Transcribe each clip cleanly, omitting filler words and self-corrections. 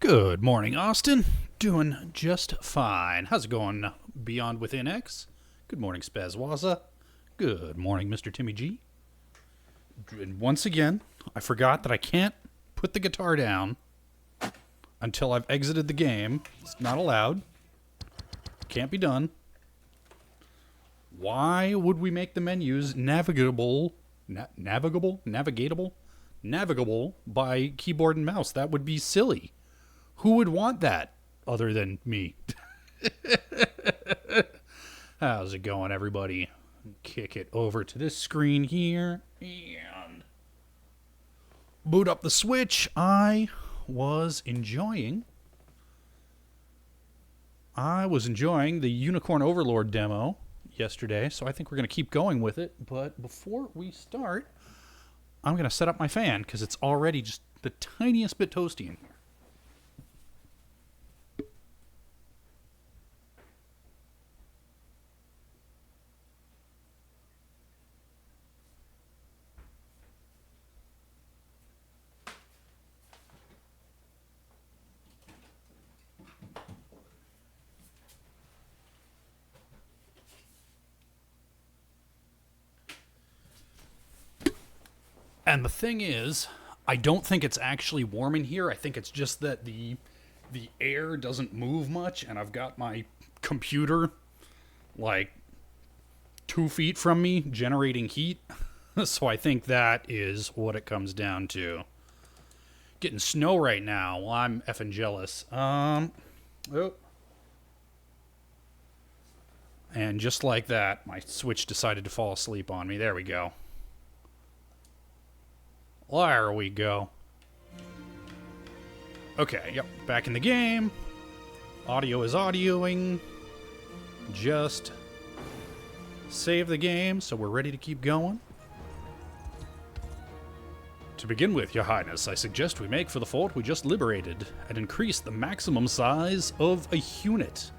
Good morning, Austin. Doing just fine. How's it going, Beyond Within X? Good morning, Spazwaza. Good morning, Mr. Timmy G. And once again, I forgot that I can't put the guitar down until I've exited the game. It's not allowed. Can't be done. Why would we make the menus navigable by keyboard and mouse? That would be silly. Who would want that other than me? How's it going, everybody? Kick it over to this screen here and boot up the Switch. I was enjoying the Unicorn Overlord demo yesterday, so I think we're going to keep going with it. But before we start, I'm going to set up my fan because it's already just the tiniest bit toasty in here. And the thing is, I don't think it's actually warm in here. I think it's just that the air doesn't move much, and I've got my computer like 2 feet from me generating heat. So I think that is what it comes down to. Getting snow right now. Well, I'm effing jealous. And just like that, my Switch decided to fall asleep on me. There we go. There we go. Okay, yep, back in the game. Audio is audioing. Just save the game, so we're ready to keep going. To begin with, Your Highness, I suggest we make for the fort we just liberated and increase the maximum size of a unit.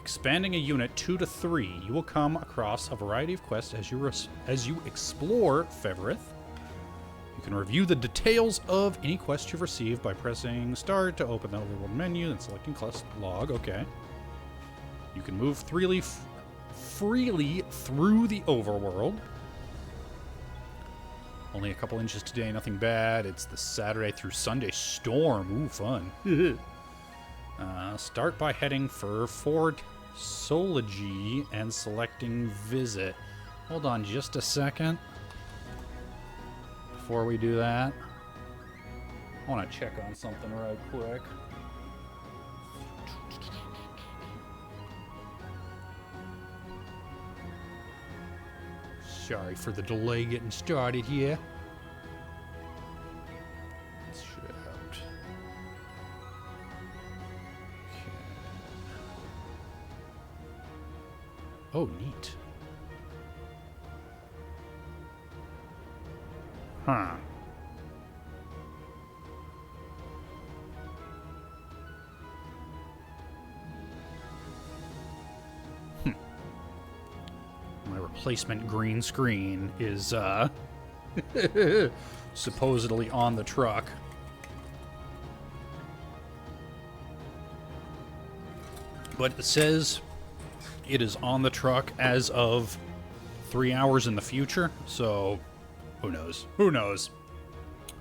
Expanding a unit 2 to 3, you will come across a variety of quests as you explore Feverith. You can review the details of any quest you've received by pressing start to open the overworld menu and selecting quest log. Okay. You can move freely through the overworld. Only a couple inches today, nothing bad. It's the Saturday through Sunday storm. Ooh, fun. Start by heading for Fort Soligy and selecting visit. Hold on just a second. Before we do that, I want to check on something right quick. Sorry for the delay getting started here. Let's shut out. Okay. Oh, neat. Huh. My replacement green screen is, supposedly on the truck. But it says it is on the truck as of 3 hours in the future, so who knows? Who knows?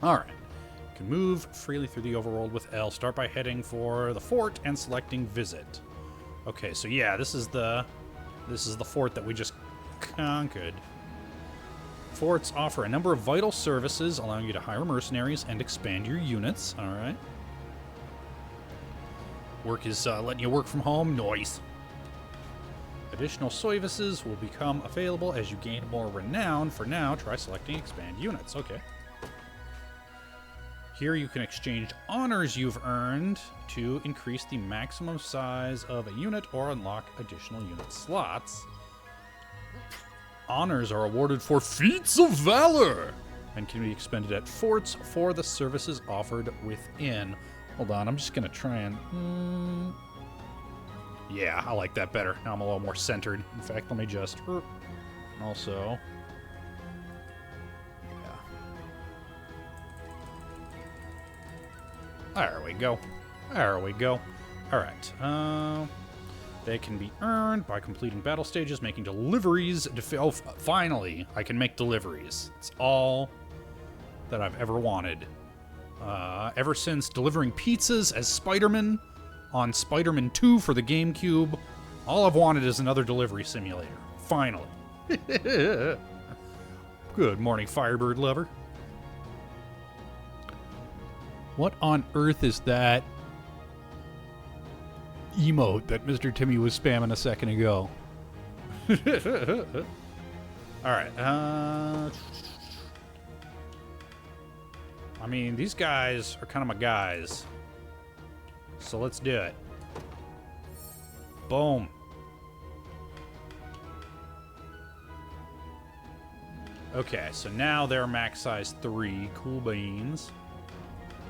Alright. You can move freely through the overworld with L. Start by heading for the fort and selecting visit. Okay, so yeah, this is the fort that we just conquered. Forts offer a number of vital services, allowing you to hire mercenaries and expand your units. Alright. Work is letting you work from home. Nice. Additional services will become available as you gain more renown. For now, try selecting expand units. Okay. Here you can exchange honors you've earned to increase the maximum size of a unit or unlock additional unit slots. Honors are awarded for feats of valor and can be expended at forts for the services offered within. Hold on, I'm just going to try and... Yeah, I like that better. Now I'm a little more centered. In fact, let me just... Also... Yeah. There we go. There we go. Alright. They can be earned by completing battle stages, making deliveries. Oh, finally, I can make deliveries. It's all that I've ever wanted. Ever since delivering pizzas as Spider-Man on Spider-Man 2 for the GameCube, all I've wanted is another delivery simulator. Finally. Good morning, Firebird lover. What on earth is that emote that Mr. Timmy was spamming a second ago? Alright, I mean, these guys are kind of my guys. So let's do it. Boom. Okay, so now they're max size 3. Cool beans.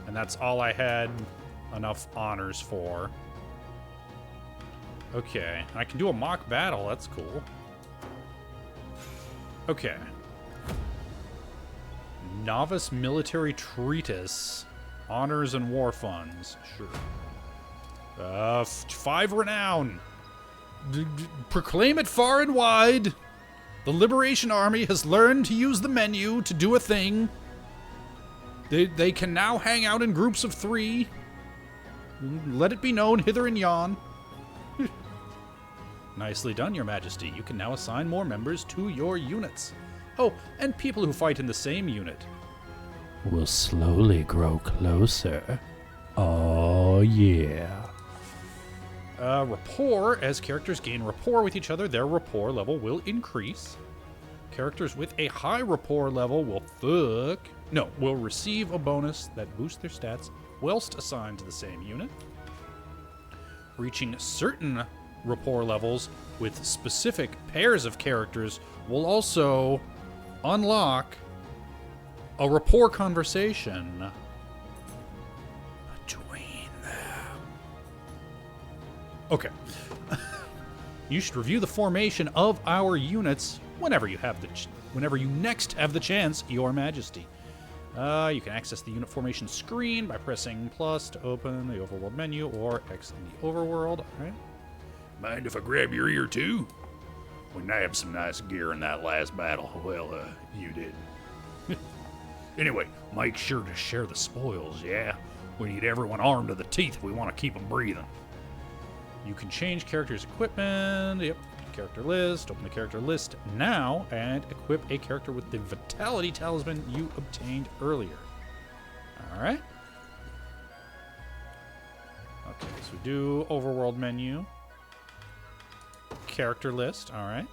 And that's all I had enough honors for. Okay, I can do a mock battle. That's cool. Okay. Novice Military Treatise. Honors and War Funds. Sure. 5 renown. Proclaim it far and wide. The Liberation Army has learned to use the menu to do a thing. They can now hang out in groups of 3. Let it be known hither and yon. Nicely done, Your Majesty. You can now assign more members to your units. Oh, and people who fight in the same unit will slowly grow closer. Oh, yeah. Rapport. As characters gain rapport with each other, their rapport level will increase. Characters with a high rapport level will receive a bonus that boosts their stats whilst assigned to the same unit. Reaching certain rapport levels with specific pairs of characters will also unlock a rapport conversation between them. Okay. You should review the formation of our units whenever you next have the chance, Your Majesty. You can access the unit formation screen by pressing plus to open the Overworld menu or X in the Overworld. All right. Mind if I grab your ear too? We nabbed some nice gear in that last battle. Well, you did. Anyway, make sure to share the spoils, yeah? We need everyone armed to the teeth if we want to keep them breathing. You can change characters' equipment. Yep. Character list. Open the character list now and equip a character with the Vitality Talisman you obtained earlier. Alright. Okay, so we do Overworld menu. Character list. Alright.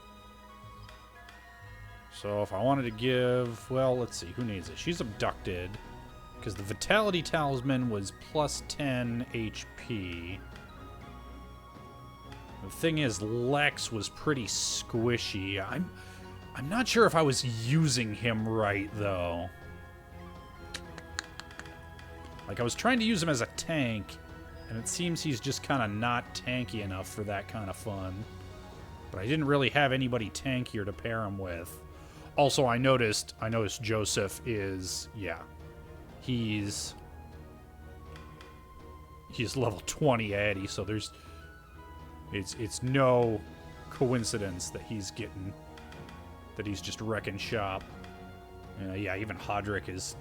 So if I wanted to give... Well, let's see. Who needs it? She's abducted. Because the Vitality Talisman was plus 10 HP. The thing is, Lex was pretty squishy. I'm not sure if I was using him right, though. Like, I was trying to use him as a tank, and it seems he's just kind of not tanky enough for that kind of fun. But I didn't really have anybody tankier to pair him with. Also, I noticed Joseph is, yeah, he's level 20 Eddie, so there's... It's no coincidence that he's just wrecking shop. Yeah, even Hodrick is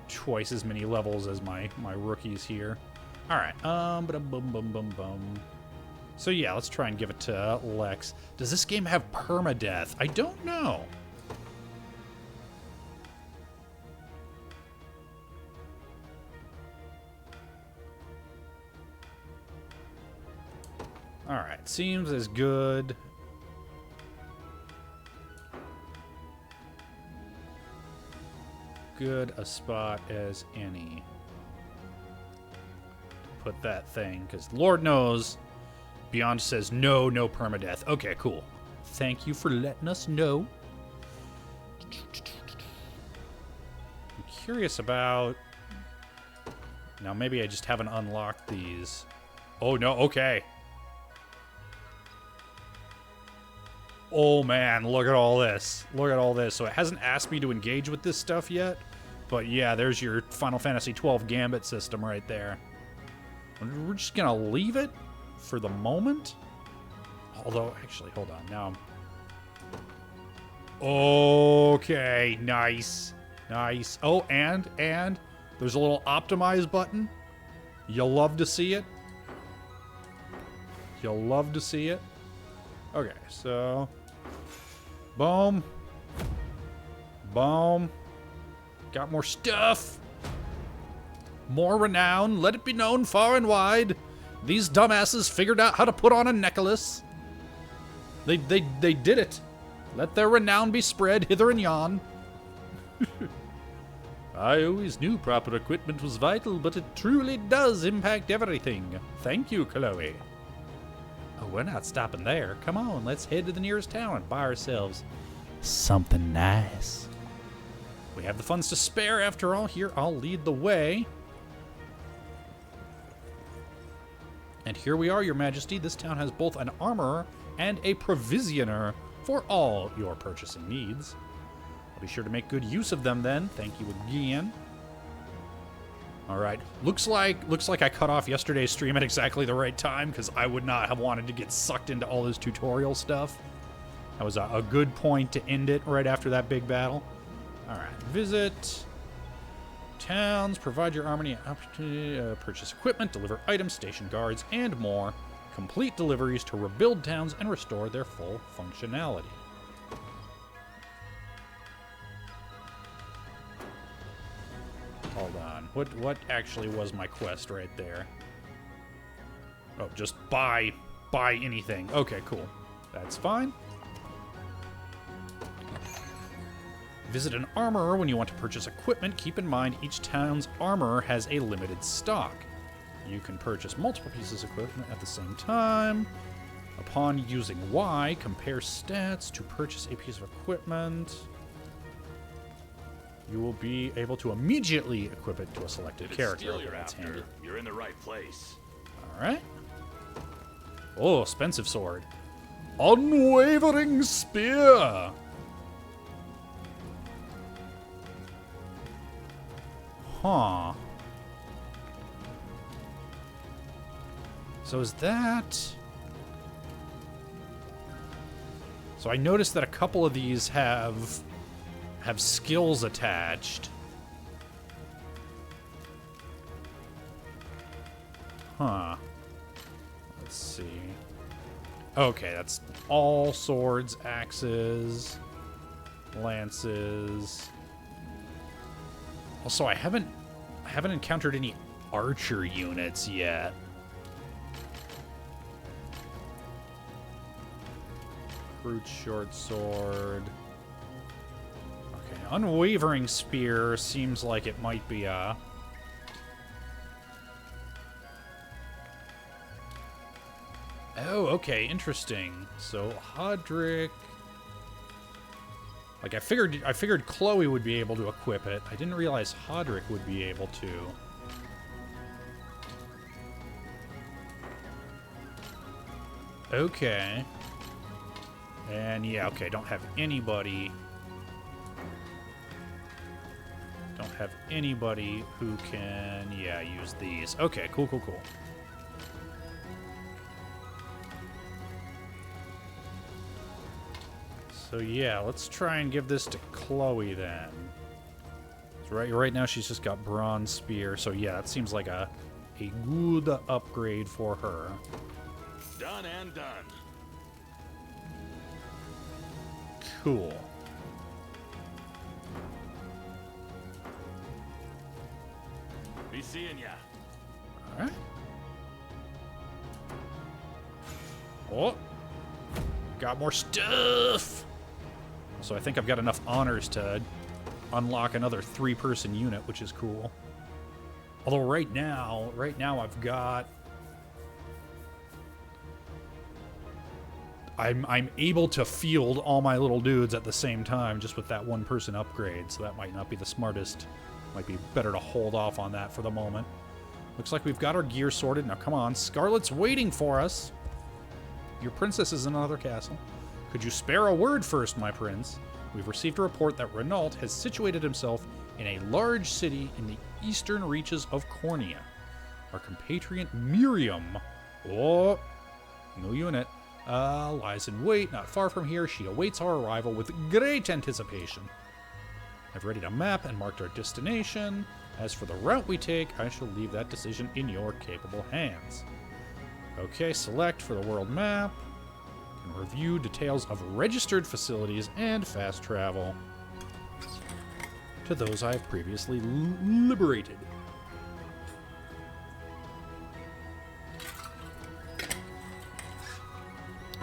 twice as many levels as my rookies here. All right, So yeah, let's try and give it to Lex. Does this game have permadeath? I don't know. Alright, seems as good. Good a spot as any. Put that thing, because Lord knows, Beyond says no permadeath. Okay, cool. Thank you for letting us know. I'm curious about... Now, maybe I just haven't unlocked these. Oh, no, okay. Oh man, look at all this. Look at all this. So it hasn't asked me to engage with this stuff yet, But yeah, there's your Final Fantasy XII Gambit system right there. We're just gonna leave it for the moment. Although, actually, hold on. Now I'm... Okay, nice. Nice. Oh, and there's a little optimize button. You'll love to see it. You'll love to see it. Okay, so... Boom. Boom. Got more stuff. More renown. Let it be known far and wide. These dumbasses figured out how to put on a necklace. They did it. Let their renown be spread hither and yon. I always knew proper equipment was vital, but it truly does impact everything. Thank you, Chloe. Oh, we're not stopping there. Come on, let's head to the nearest town and buy ourselves something nice. We have the funds to spare after all. Here, I'll lead the way. And here we are, Your Majesty. This town has both an armorer and a provisioner for all your purchasing needs. I'll be sure to make good use of them then. Thank you again. All right. Looks like I cut off yesterday's stream at exactly the right time, because I would not have wanted to get sucked into all this tutorial stuff. That was a good point to end it right after that big battle. All right. Visit towns, provide your army opportunity, purchase equipment, deliver items, station guards, and more. Complete deliveries to rebuild towns and restore their full functionality. Hold on. What actually was my quest right there? Oh, just buy anything. Okay, cool. That's fine. Visit an armorer when you want to purchase equipment. Keep in mind each town's armorer has a limited stock. You can purchase multiple pieces of equipment at the same time. Upon using Y, compare stats to purchase a piece of equipment. You will be able to immediately equip it to a selected character. Okay, that's handy. You're in the right place. All right. Oh, expensive sword. Unwavering spear. Huh. So is that... So I noticed that a couple of these have skills attached. Huh. Let's see. Okay, that's all swords, axes, lances. Also, I haven't encountered any archer units yet. Brute short sword. Okay, unwavering spear seems like it might be a... Oh, okay, interesting. So Hodrick... Like I figured Chloe would be able to equip it. I didn't realize Hodrick would be able to. Okay. And yeah, okay, don't have anybody who can, yeah, use these. Okay, cool. So yeah, let's try and give this to Chloe then. So right now she's just got bronze spear, so yeah, that seems like a good upgrade for her. Done and done. Cool. Be seeing ya. All right. Oh, got more stuff. So I think I've got enough honors to unlock another 3-person unit, which is cool. Although right now I've got... I'm able to field all my little dudes at the same time just with that 1-person upgrade, so that might not be the smartest. Might be better to hold off on that for the moment. Looks like we've got our gear sorted. Now come on, Scarlet's waiting for us. Your princess is in another castle. Could you spare a word first, my prince? We've received a report that Renault has situated himself in a large city in the eastern reaches of Cornea. Our compatriot Miriam, oh, no unit, lies in wait not far from here. She awaits our arrival with great anticipation. I've readied a map and marked our destination. As for the route we take, I shall leave that decision in your capable hands. Okay, select for the world map. And review details of registered facilities and fast travel to those I have previously liberated.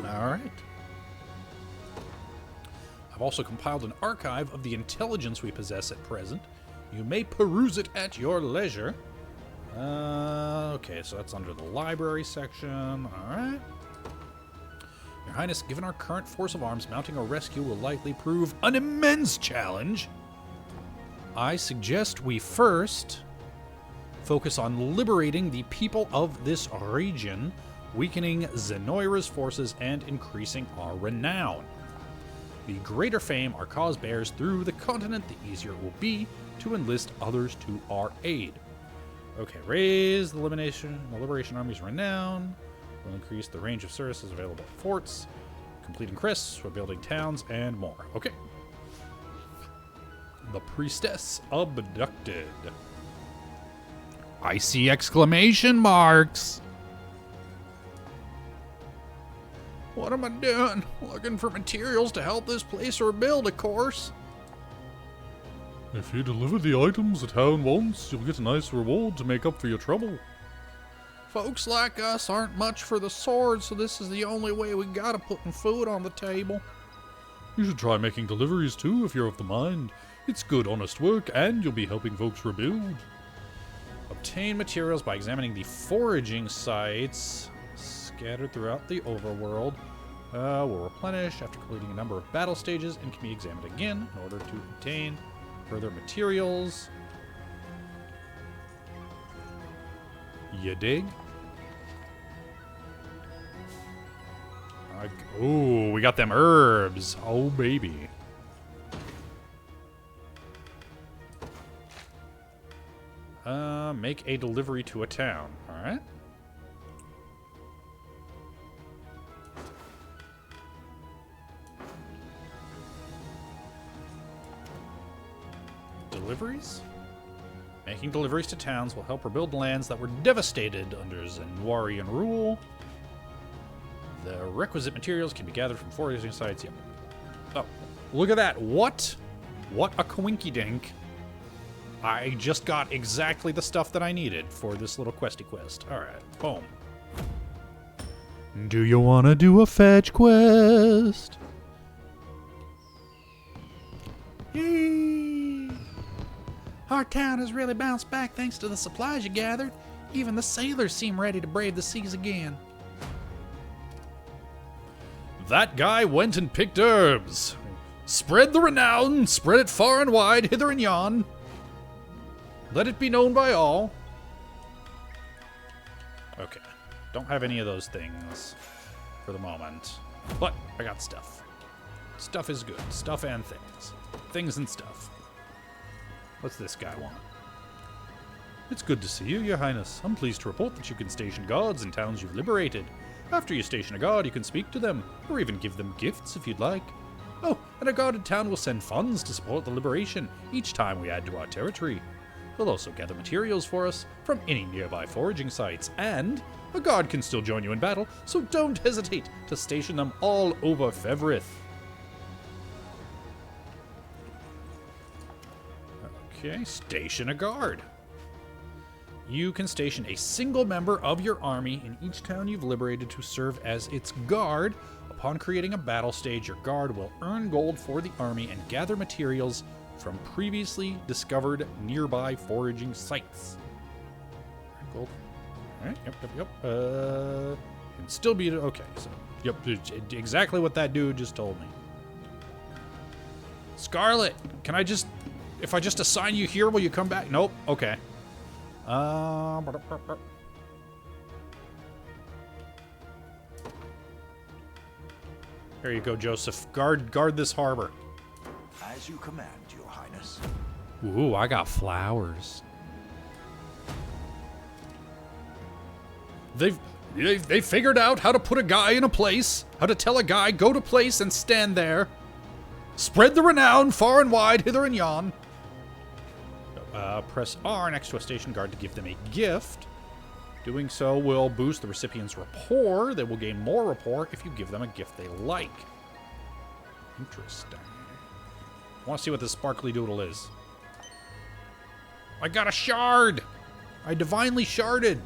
Alright. I've also compiled an archive of the intelligence we possess at present. You may peruse it at your leisure. Okay, so that's under the library section. Alright. Your Highness, given our current force of arms, mounting a rescue will likely prove an immense challenge. I suggest we first focus on liberating the people of this region, weakening Zenoira's forces, and increasing our renown. The greater fame our cause bears through the continent, the easier it will be to enlist others to our aid. Okay, raise the Liberation Army's renown. We'll increase the range of services available at forts, completing quests, we're building towns, and more. Okay. The Priestess abducted. I see exclamation marks. What am I doing? Looking for materials to help this place rebuild, of course. If you deliver the items the town wants, you'll get a nice reward to make up for your trouble. Folks like us aren't much for the sword, so this is the only way we gotta putting food on the table. You should try making deliveries too if you're of the mind. It's good, honest work, and you'll be helping folks rebuild. Obtain materials by examining the foraging sites scattered throughout the overworld. Will replenish after completing a number of battle stages and can be examined again in order to obtain further materials. You dig? Ooh, we got them herbs. Oh, baby. Make a delivery to a town. All right. Deliveries? Making deliveries to towns will help rebuild lands that were devastated under Zenoirian rule. The requisite materials can be gathered from foraging sites. Yep. Oh, look at that. What? What a coinkydink. I just got exactly the stuff that I needed for this little questy quest. Alright, boom. Do you want to do a fetch quest? Yay! Our town has really bounced back thanks to the supplies you gathered. Even the sailors seem ready to brave the seas again. That guy went and picked herbs. Spread the renown, spread it far and wide, hither and yon. Let it be known by all. Okay. Don't have any of those things for the moment. But I got stuff. Stuff is good. Stuff and things. Things and stuff. What's this guy want? It's good to see you, Your Highness. I'm pleased to report that you can station guards in towns you've liberated. After you station a guard, you can speak to them, or even give them gifts if you'd like. Oh, and a guarded town will send funds to support the liberation each time we add to our territory. They'll also gather materials for us from any nearby foraging sites, and a guard can still join you in battle, so don't hesitate to station them all over Fevrith. Okay, station a guard. You can station a single member of your army in each town you've liberated to serve as its guard. Upon creating a battle stage, your guard will earn gold for the army and gather materials from previously discovered nearby foraging sites. Gold. All right, yep. Can still be, okay, so, yep, exactly what that dude just told me. Scarlet, can I just, if I just assign you here, will you come back? Nope, okay. There you go, Joseph. Guard this harbor. As you command, Your Highness. Ooh, I got flowers. They figured out how to put a guy in a place, how to tell a guy go to place and stand there. Spread the renown far and wide, hither and yon. Press R next to a station guard to give them a gift. Doing so will boost the recipient's rapport. They will gain more rapport if you give them a gift they like. Interesting. I want to see what this sparkly doodle is. I got a shard! I divinely sharded!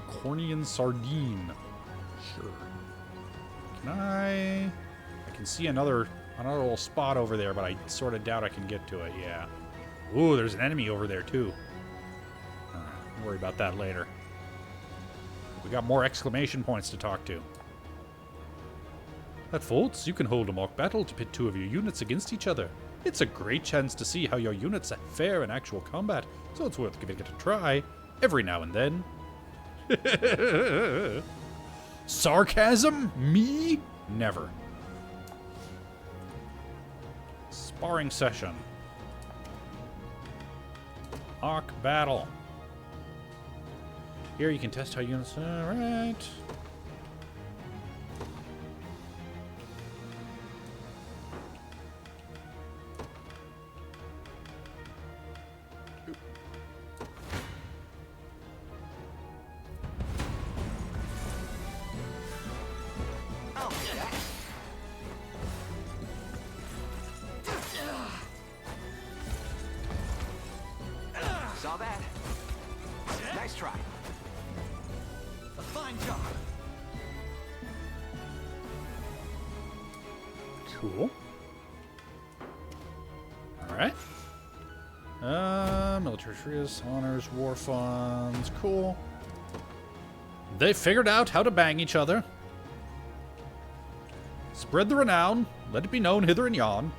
Cornian sardine. Sure. Can I can see another little spot over there, but I sort of doubt I can get to it, yeah. Ooh, there's an enemy over there, too. Alright, we'll worry about that later. We got more exclamation points to talk to. At Fultz, you can hold a mock battle to pit two of your units against each other. It's a great chance to see how your units fare in actual combat, so it's worth giving it a try, every now and then. Sarcasm? Me? Never. Sparring session. Hawk battle. Here you can test how units... Alright. Saw that? Nice try. A fine job. Cool. Alright. Military trees, honors, war funds. Cool. They figured out how to bang each other. Spread the renown. Let it be known hither and yon.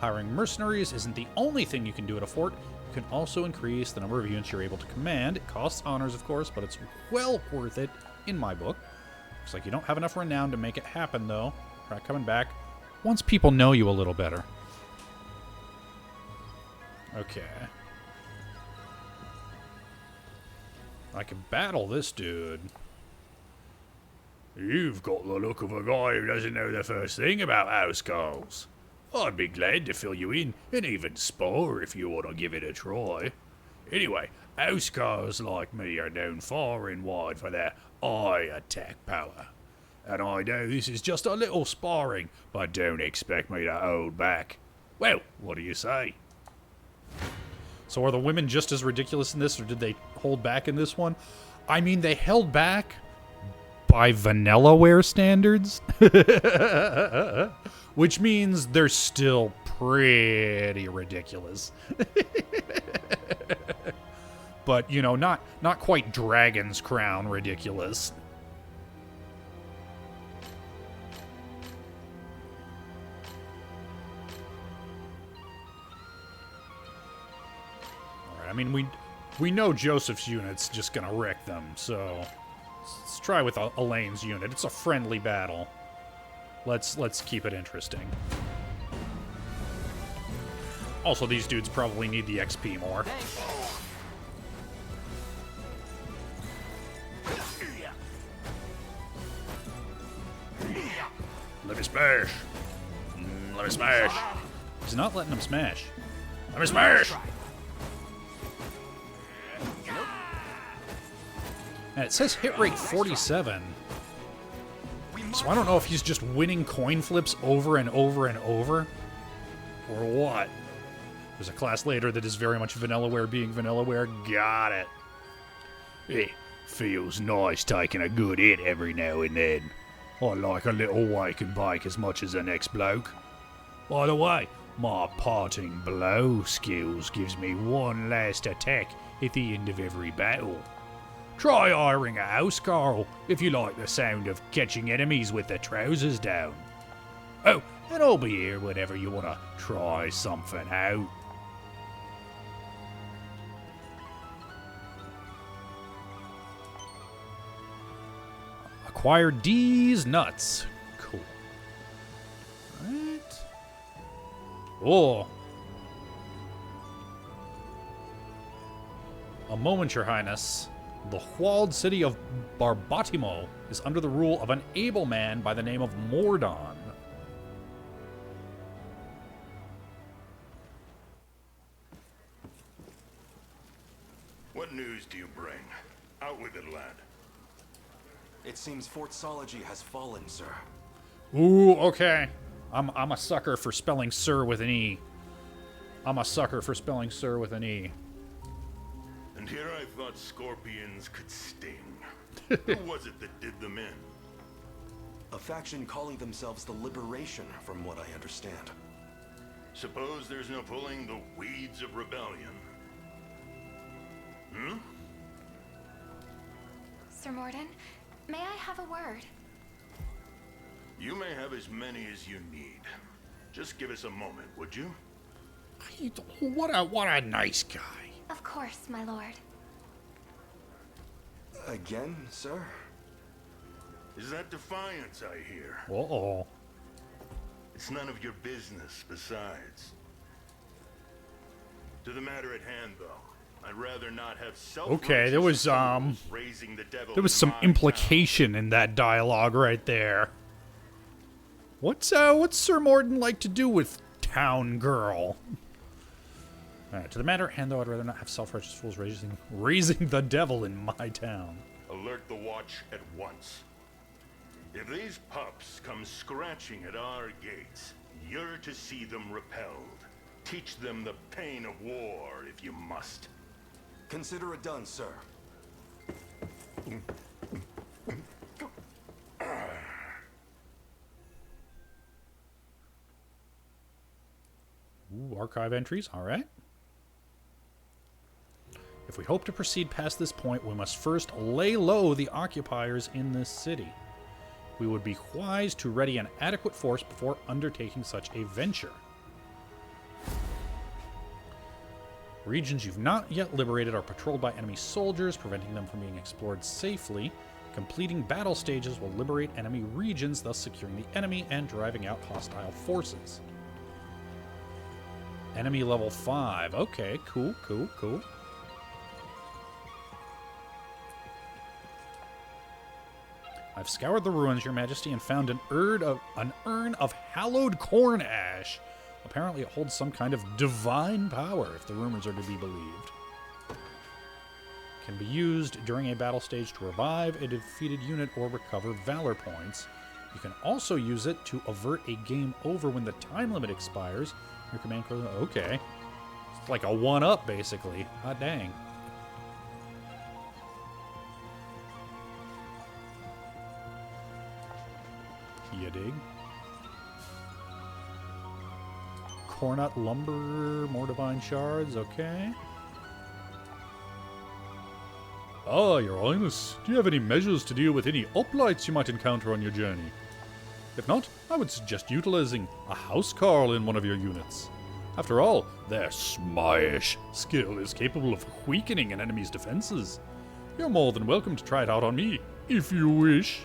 Hiring mercenaries isn't the only thing you can do at a fort. You can also increase the number of units you're able to command. It costs honors, of course, but it's well worth it in my book. Looks like you don't have enough renown to make it happen, though. Try coming back once people know you a little better. Okay. I can battle this dude. You've got the look of a guy who doesn't know the first thing about housecarls. I'd be glad to fill you in, and even spar if you want to give it a try. Anyway, housecarls like me are known far and wide for their eye attack power. And I know this is just a little sparring, but don't expect me to hold back. Well, what do you say? So are the women just as ridiculous in this, or did they hold back in this one? I mean, they held back by Vanillaware standards. Which means they're still pretty ridiculous. But, you know, not quite Dragon's Crown ridiculous. Alright, I mean, we know Joseph's unit's just gonna wreck them, so let's try with Elaine's unit. It's a friendly battle. Let's keep it interesting. Also, these dudes probably need the XP more. Let me smash. Let me smash. He's not letting him smash. Let me smash. And it says hit rate 47. So I don't know if he's just winning coin flips over and over and over, or what. There's a class later that is very much Vanillaware being Vanillaware. Got it. It feels nice taking a good hit every now and then. I like a little wake and bake as much as the next bloke. By the way, my parting blow skills gives me one last attack at the end of every battle. Try hiring a housecarl if you like the sound of catching enemies with their trousers down. Oh, and I'll be here whenever you want to try something out. Acquire D's nuts. Cool. Alright. Oh. A moment, Your Highness. The walled city of Barbatimo is under the rule of an able man by the name of Mordon. What news do you bring? Out with it, lad. It seems Fort Sology has fallen, sir. Ooh, okay. I'm a sucker for spelling sir with an E. I'm a sucker for spelling sir with an E. And here I thought scorpions could sting. Who was it that did them in? A faction calling themselves the Liberation, from what I understand. Suppose there's no pulling the weeds of rebellion. Hmm? Sir Morden, may I have a word? You may have as many as you need. Just give us a moment, would you? What a nice guy. Of course, my lord. Again, sir? Is that defiance I hear? Uh-oh. It's none of your business, besides. To the matter at hand, though, I'd rather not have self. Okay, there was raising the devil there was in some my implication in that dialogue right there. What's Sir Morden like to do with town girl? To the matter at hand, though, I'd rather not have self-righteous fools raising the devil in my town. Alert the watch at once. If these pups come scratching at our gates, you're to see them repelled. Teach them the pain of war, if you must. Consider it done, sir. Ooh, archive entries, all right. If we hope to proceed past this point, we must first lay low the occupiers in this city. We would be wise to ready an adequate force before undertaking such a venture. Regions you've not yet liberated are patrolled by enemy soldiers, preventing them from being explored safely. Completing battle stages will liberate enemy regions, thus securing the enemy and driving out hostile forces. Enemy level 5. Okay, cool. I've scoured the ruins, Your Majesty, and found an urn of hallowed corn ash. Apparently it holds some kind of divine power, if the rumors are to be believed. Can be used during a battle stage to revive a defeated unit or recover valor points. You can also use it to avert a game over when the time limit expires. Your command crew... Okay. It's like a 1-up, basically. Hot dang. You dig? Cornut lumber, more divine shards, okay. Ah, Your Highness, do you have any measures to deal with any uplights you might encounter on your journey? If not, I would suggest utilizing a housecarl in one of your units. After all, their smash skill is capable of weakening an enemy's defenses. You're more than welcome to try it out on me, if you wish.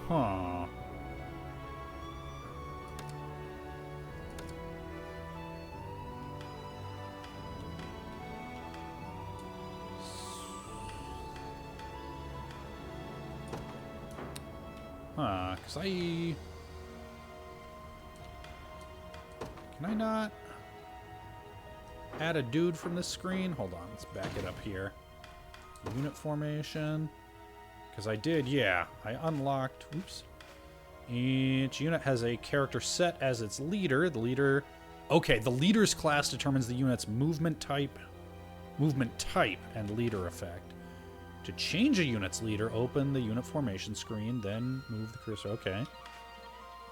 Huh. Because can I not add a dude from this screen? Hold on, let's back it up here. Unit formation. Because I did, yeah. I unlocked, oops. Each unit has a character set as its leader. The leader, okay, the leader's class determines the unit's movement type, and leader effect. To change a unit's leader, open the unit formation screen, then move the cursor. Okay.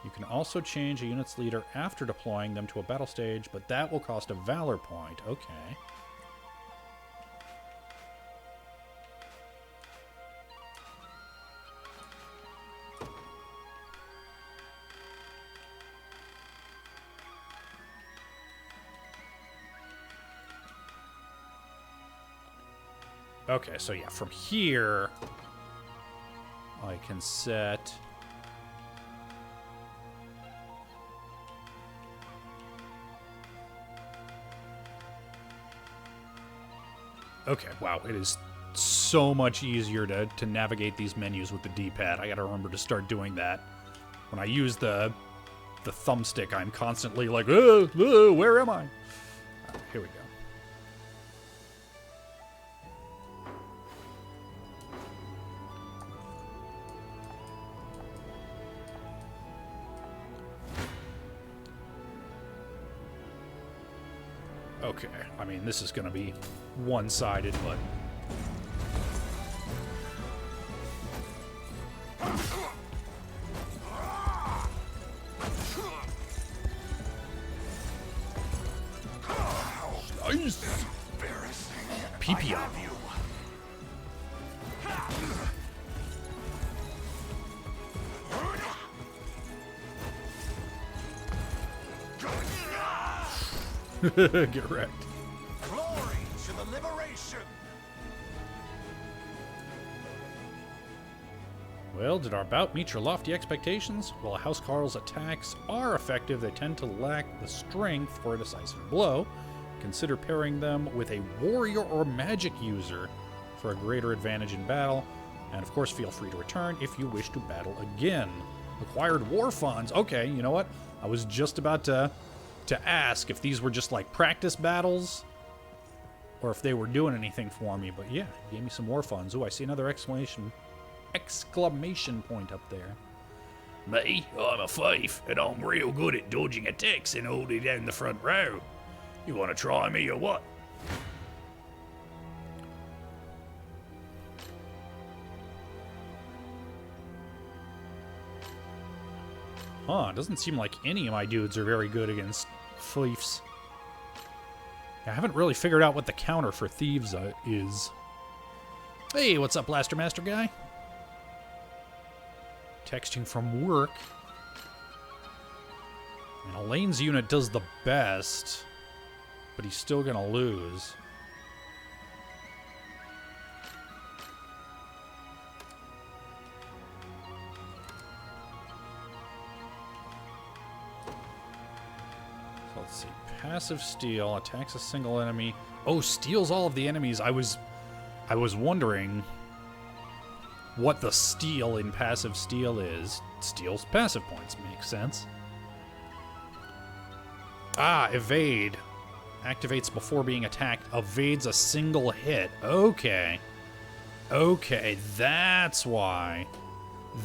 You can also change a unit's leader after deploying them to a battle stage, but that will cost a valor point. Okay. Okay, so yeah, from here, I can set... Okay, wow, it is so much easier to navigate these menus with the D-pad. I gotta remember to start doing that. When I use the thumbstick, I'm constantly like, where am I? All right, here we go. Okay, I mean, this is going to be one-sided, but... Nice! PPI. Get wrecked. Glory to the liberation! Well, did our bout meet your lofty expectations? While Housecarl's attacks are effective, they tend to lack the strength for a decisive blow. Consider pairing them with a warrior or magic user for a greater advantage in battle. And of course, feel free to return if you wish to battle again. Acquired war funds. Okay, you know what? I was just about to ask if these were just like practice battles or if they were doing anything for me, but yeah, gave me some war funds. Oh, I see another exclamation point up there. Me? I'm a thief, and I'm real good at dodging attacks and holding down the front row. You want to try me or what? Huh, it doesn't seem like any of my dudes are very good against thieves. I haven't really figured out what the counter for thieves is. Hey, what's up, Blaster Master guy? Texting from work. And Elaine's unit does the best, but he's still gonna lose. So let's see. Passive steal attacks a single enemy. Oh, steals all of the enemies. I was wondering what the steal in passive steal is. Steals passive points. Makes sense. Ah, evade. Activates before being attacked. Evades a single hit. Okay. Okay, that's why.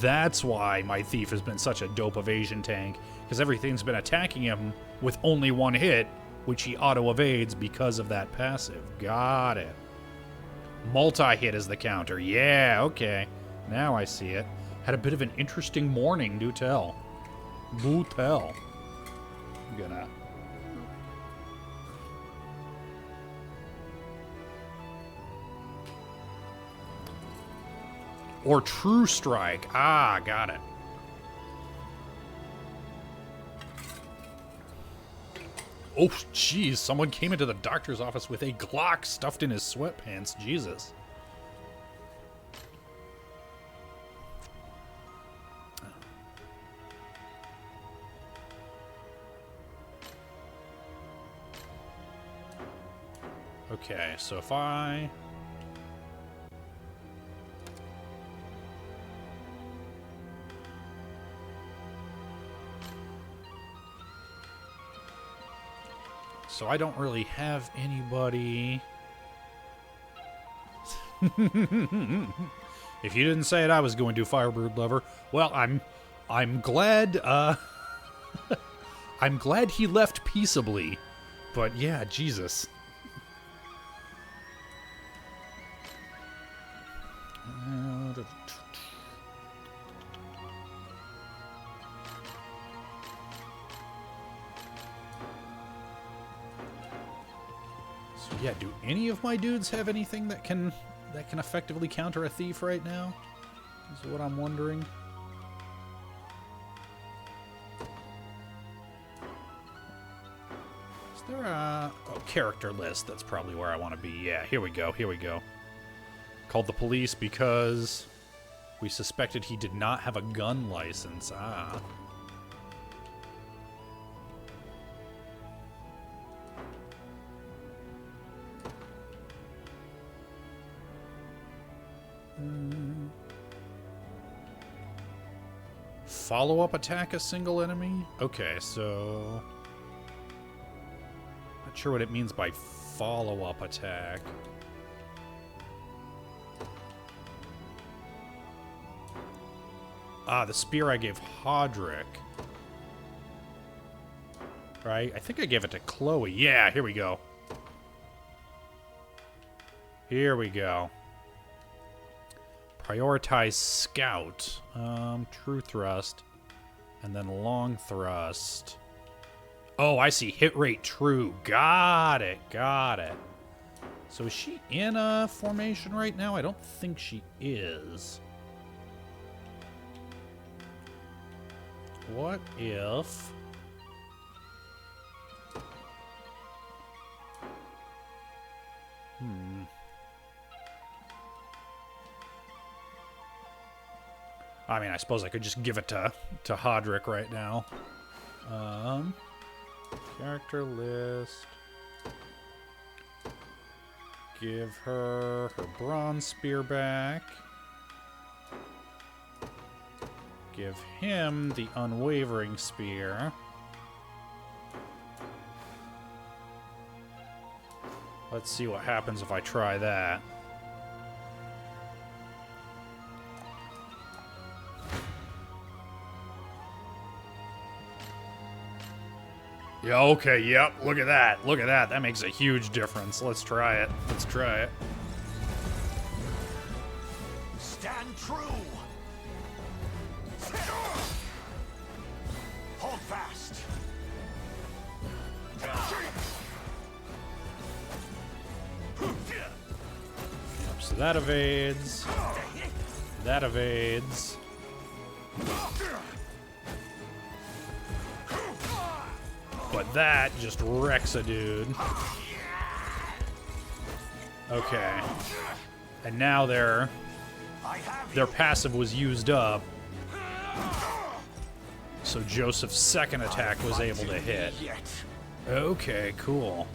That's why my thief has been such a dope evasion tank. Because everything's been attacking him with only one hit, which he auto-evades because of that passive. Got it. Multi-hit is the counter. Yeah, okay. Now I see it. Had a bit of an interesting morning, do tell. Do tell. I'm gonna... Or True Strike. Ah, got it. Oh, jeez. Someone came into the doctor's office with a Glock stuffed in his sweatpants. Jesus. Okay, so if I... So I don't really have anybody... If you didn't say it, I was going to Firebird Lover. Well, I'm glad, I'm glad he left peaceably. But yeah, Jesus. So yeah, do any of my dudes have anything that can effectively counter a thief right now? Is what I'm wondering. Is there a character list? That's probably where I want to be. Yeah, here we go. Here we go. Called the police because we suspected he did not have a gun license. Ah. Follow-up attack a single enemy? Okay, so... Not sure what it means by follow-up attack. Ah, the spear I gave Hodrick. Right? I think I gave it to Chloe. Yeah, here we go. Here we go. Prioritize Scout. True Thrust. And then Long Thrust. Oh, I see. Hit rate true. Got it. Got it. So is she in a formation right now? I don't think she is. What if... I mean, I suppose I could just give it to Hodrick right now. Character list. Give her her bronze spear back. Give him the unwavering spear. Let's see what happens if I try that. Yeah, okay, yep, look at that. Look at that. That makes a huge difference. Let's try it. Let's try it. Stand true. Hold fast. So that evades. That evades. But that just wrecks a dude. Okay. And now their passive was used up. So Joseph's second attack was able to hit. Okay, cool.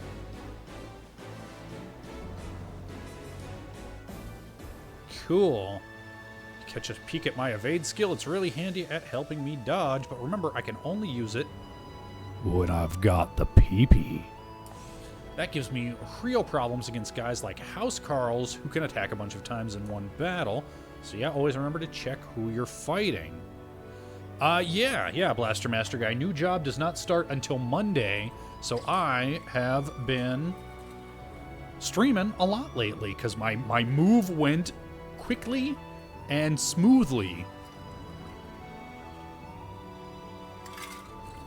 Cool. Catch a peek at my evade skill. It's really handy at helping me dodge, but remember, I can only use it when I've got the pee-pee. That gives me real problems against guys like House Carls, who can attack a bunch of times in one battle. So yeah, always remember to check who you're fighting. Yeah, Blaster Master Guy. New job does not start until Monday, so I have been streaming a lot lately, because my move went quickly and smoothly.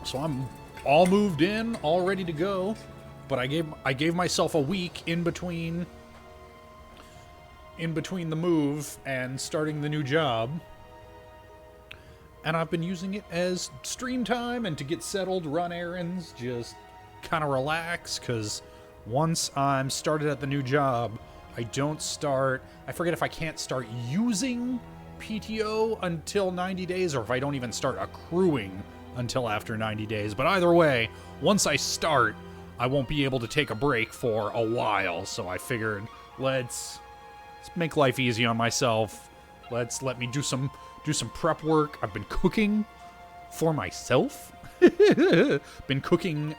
So I'm all moved in, all ready to go. But I gave myself a week in between the move and starting the new job. And I've been using it as stream time and to get settled, run errands, just kind of relax, because once I'm started at the new job, I forget if I can't start using PTO until 90 days or if I don't even start accruing until after 90 days. But either way, once I start, I won't be able to take a break for a while. So I figured, let's make life easy on myself. Let me do some prep work. I've been cooking for myself. Been cooking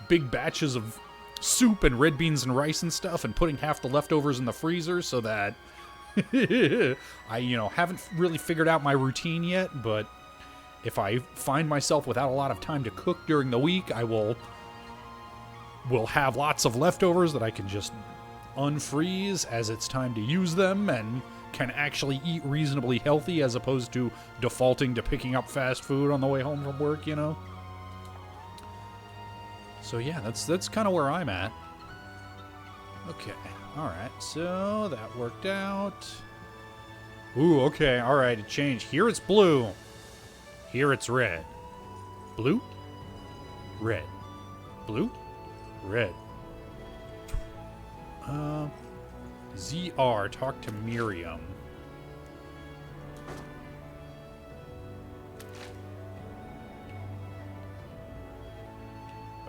big batches of soup and red beans and rice and stuff, and putting half the leftovers in the freezer so that I haven't really figured out my routine yet, but if I find myself without a lot of time to cook during the week, I will have lots of leftovers that I can just unfreeze as it's time to use them, and can actually eat reasonably healthy as opposed to defaulting to picking up fast food on the way home from work, So yeah, that's kind of where I'm at. Okay, alright, so that worked out. Ooh, okay, alright, it changed. Here it's blue. Here it's red. Blue? Red. Blue? Red. ZR, talk to Miriam.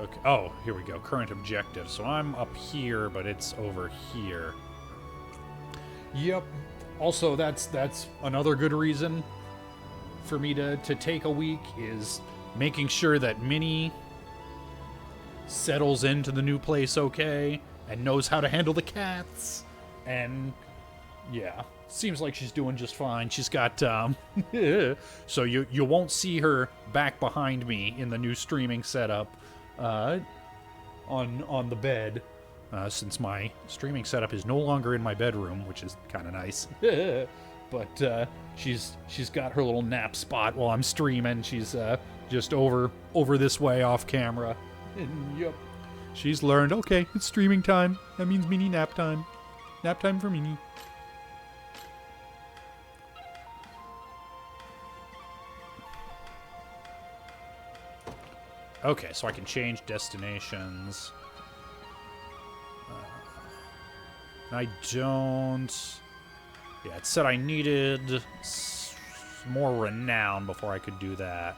Okay. Oh, here we go. Current objective. So I'm up here, but it's over here. Yep. Also, that's another good reason for me to take a week is making sure that Minnie settles into the new place okay and knows how to handle the cats. And yeah, seems like she's doing just fine. She's got so you won't see her back behind me in the new streaming setup on the bed since my streaming setup is no longer in my bedroom, which is kind of nice. But she's got her little nap spot while I'm streaming. She's just over this way off camera. And yep, she's learned, okay, it's streaming time. That means Minnie nap time. Nap time for Minnie. Okay, so I can change destinations. I don't... Yeah, it said I needed more renown before I could do that.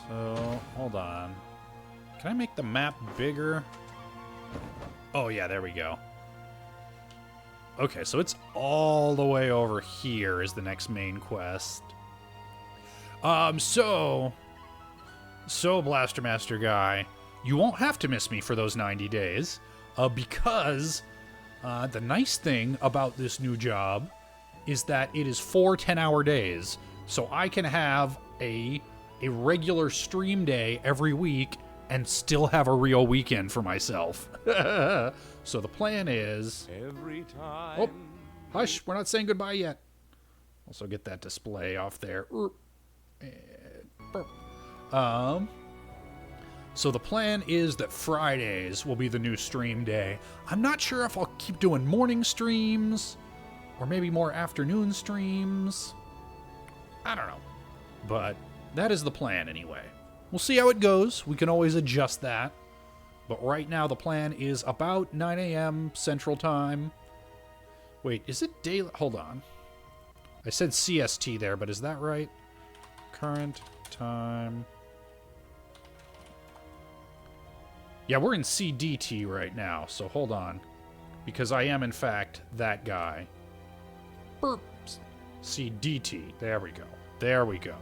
So, hold on. Can I make the map bigger? Oh, yeah, there we go. Okay, so it's all the way over here is the next main quest. So Blaster Master guy, you won't have to miss me for those 90 days, because the nice thing about this new job is that it is 4 10-hour days, so I can have a regular stream day every week and still have a real weekend for myself. So the plan is... Every time. Oh, hush, we're not saying goodbye yet. Also get that display off there. So the plan is that Fridays will be the new stream day. I'm not sure if I'll keep doing morning streams or maybe more afternoon streams. I don't know. But that is the plan anyway. We'll see how it goes. We can always adjust that. But right now the plan is about 9 a.m. Central Time. Wait, is it daylight? Hold on. I said CST there, but is that right? Current time. Yeah, we're in CDT right now, so hold on. Because I am, in fact, that guy. Burp. CDT. There we go. There we go.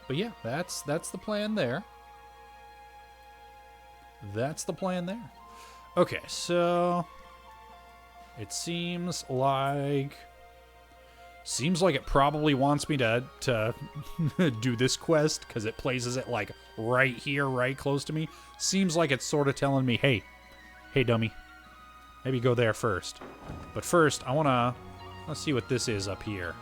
But yeah, that's the plan there. That's the plan there. Okay, so it seems like it probably wants me to do this quest because it places it like right here, right close to me. Seems like it's sort of telling me, hey dummy, maybe go there first. But first, I wanna see what this is up here.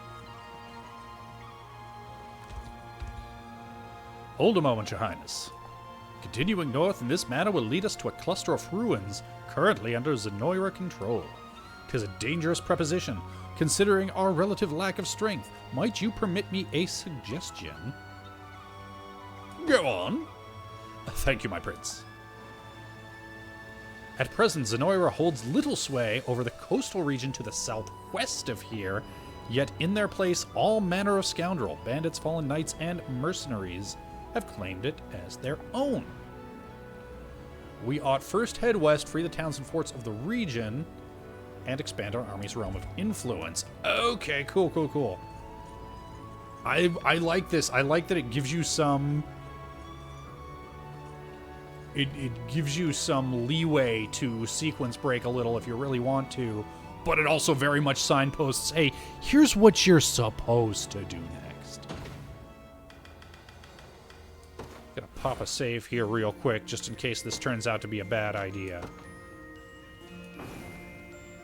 Hold a moment, Your Highness. Continuing north in this manner will lead us to a cluster of ruins currently under Zenoira control. 'Tis a dangerous proposition, considering our relative lack of strength. Might you permit me a suggestion? Go on. Thank you, my prince. At present, Zenoira holds little sway over the coastal region to the southwest of here, yet in their place all manner of scoundrel, bandits, fallen knights, and mercenaries have claimed it as their own. We ought first head west, free the towns and forts of the region, and expand our army's realm of influence. Okay, cool. I like this. I like that it gives you some... It gives you some leeway to sequence break a little if you really want to, but it also very much signposts, hey, here's what you're supposed to do next. Gonna pop a save here real quick, just in case this turns out to be a bad idea.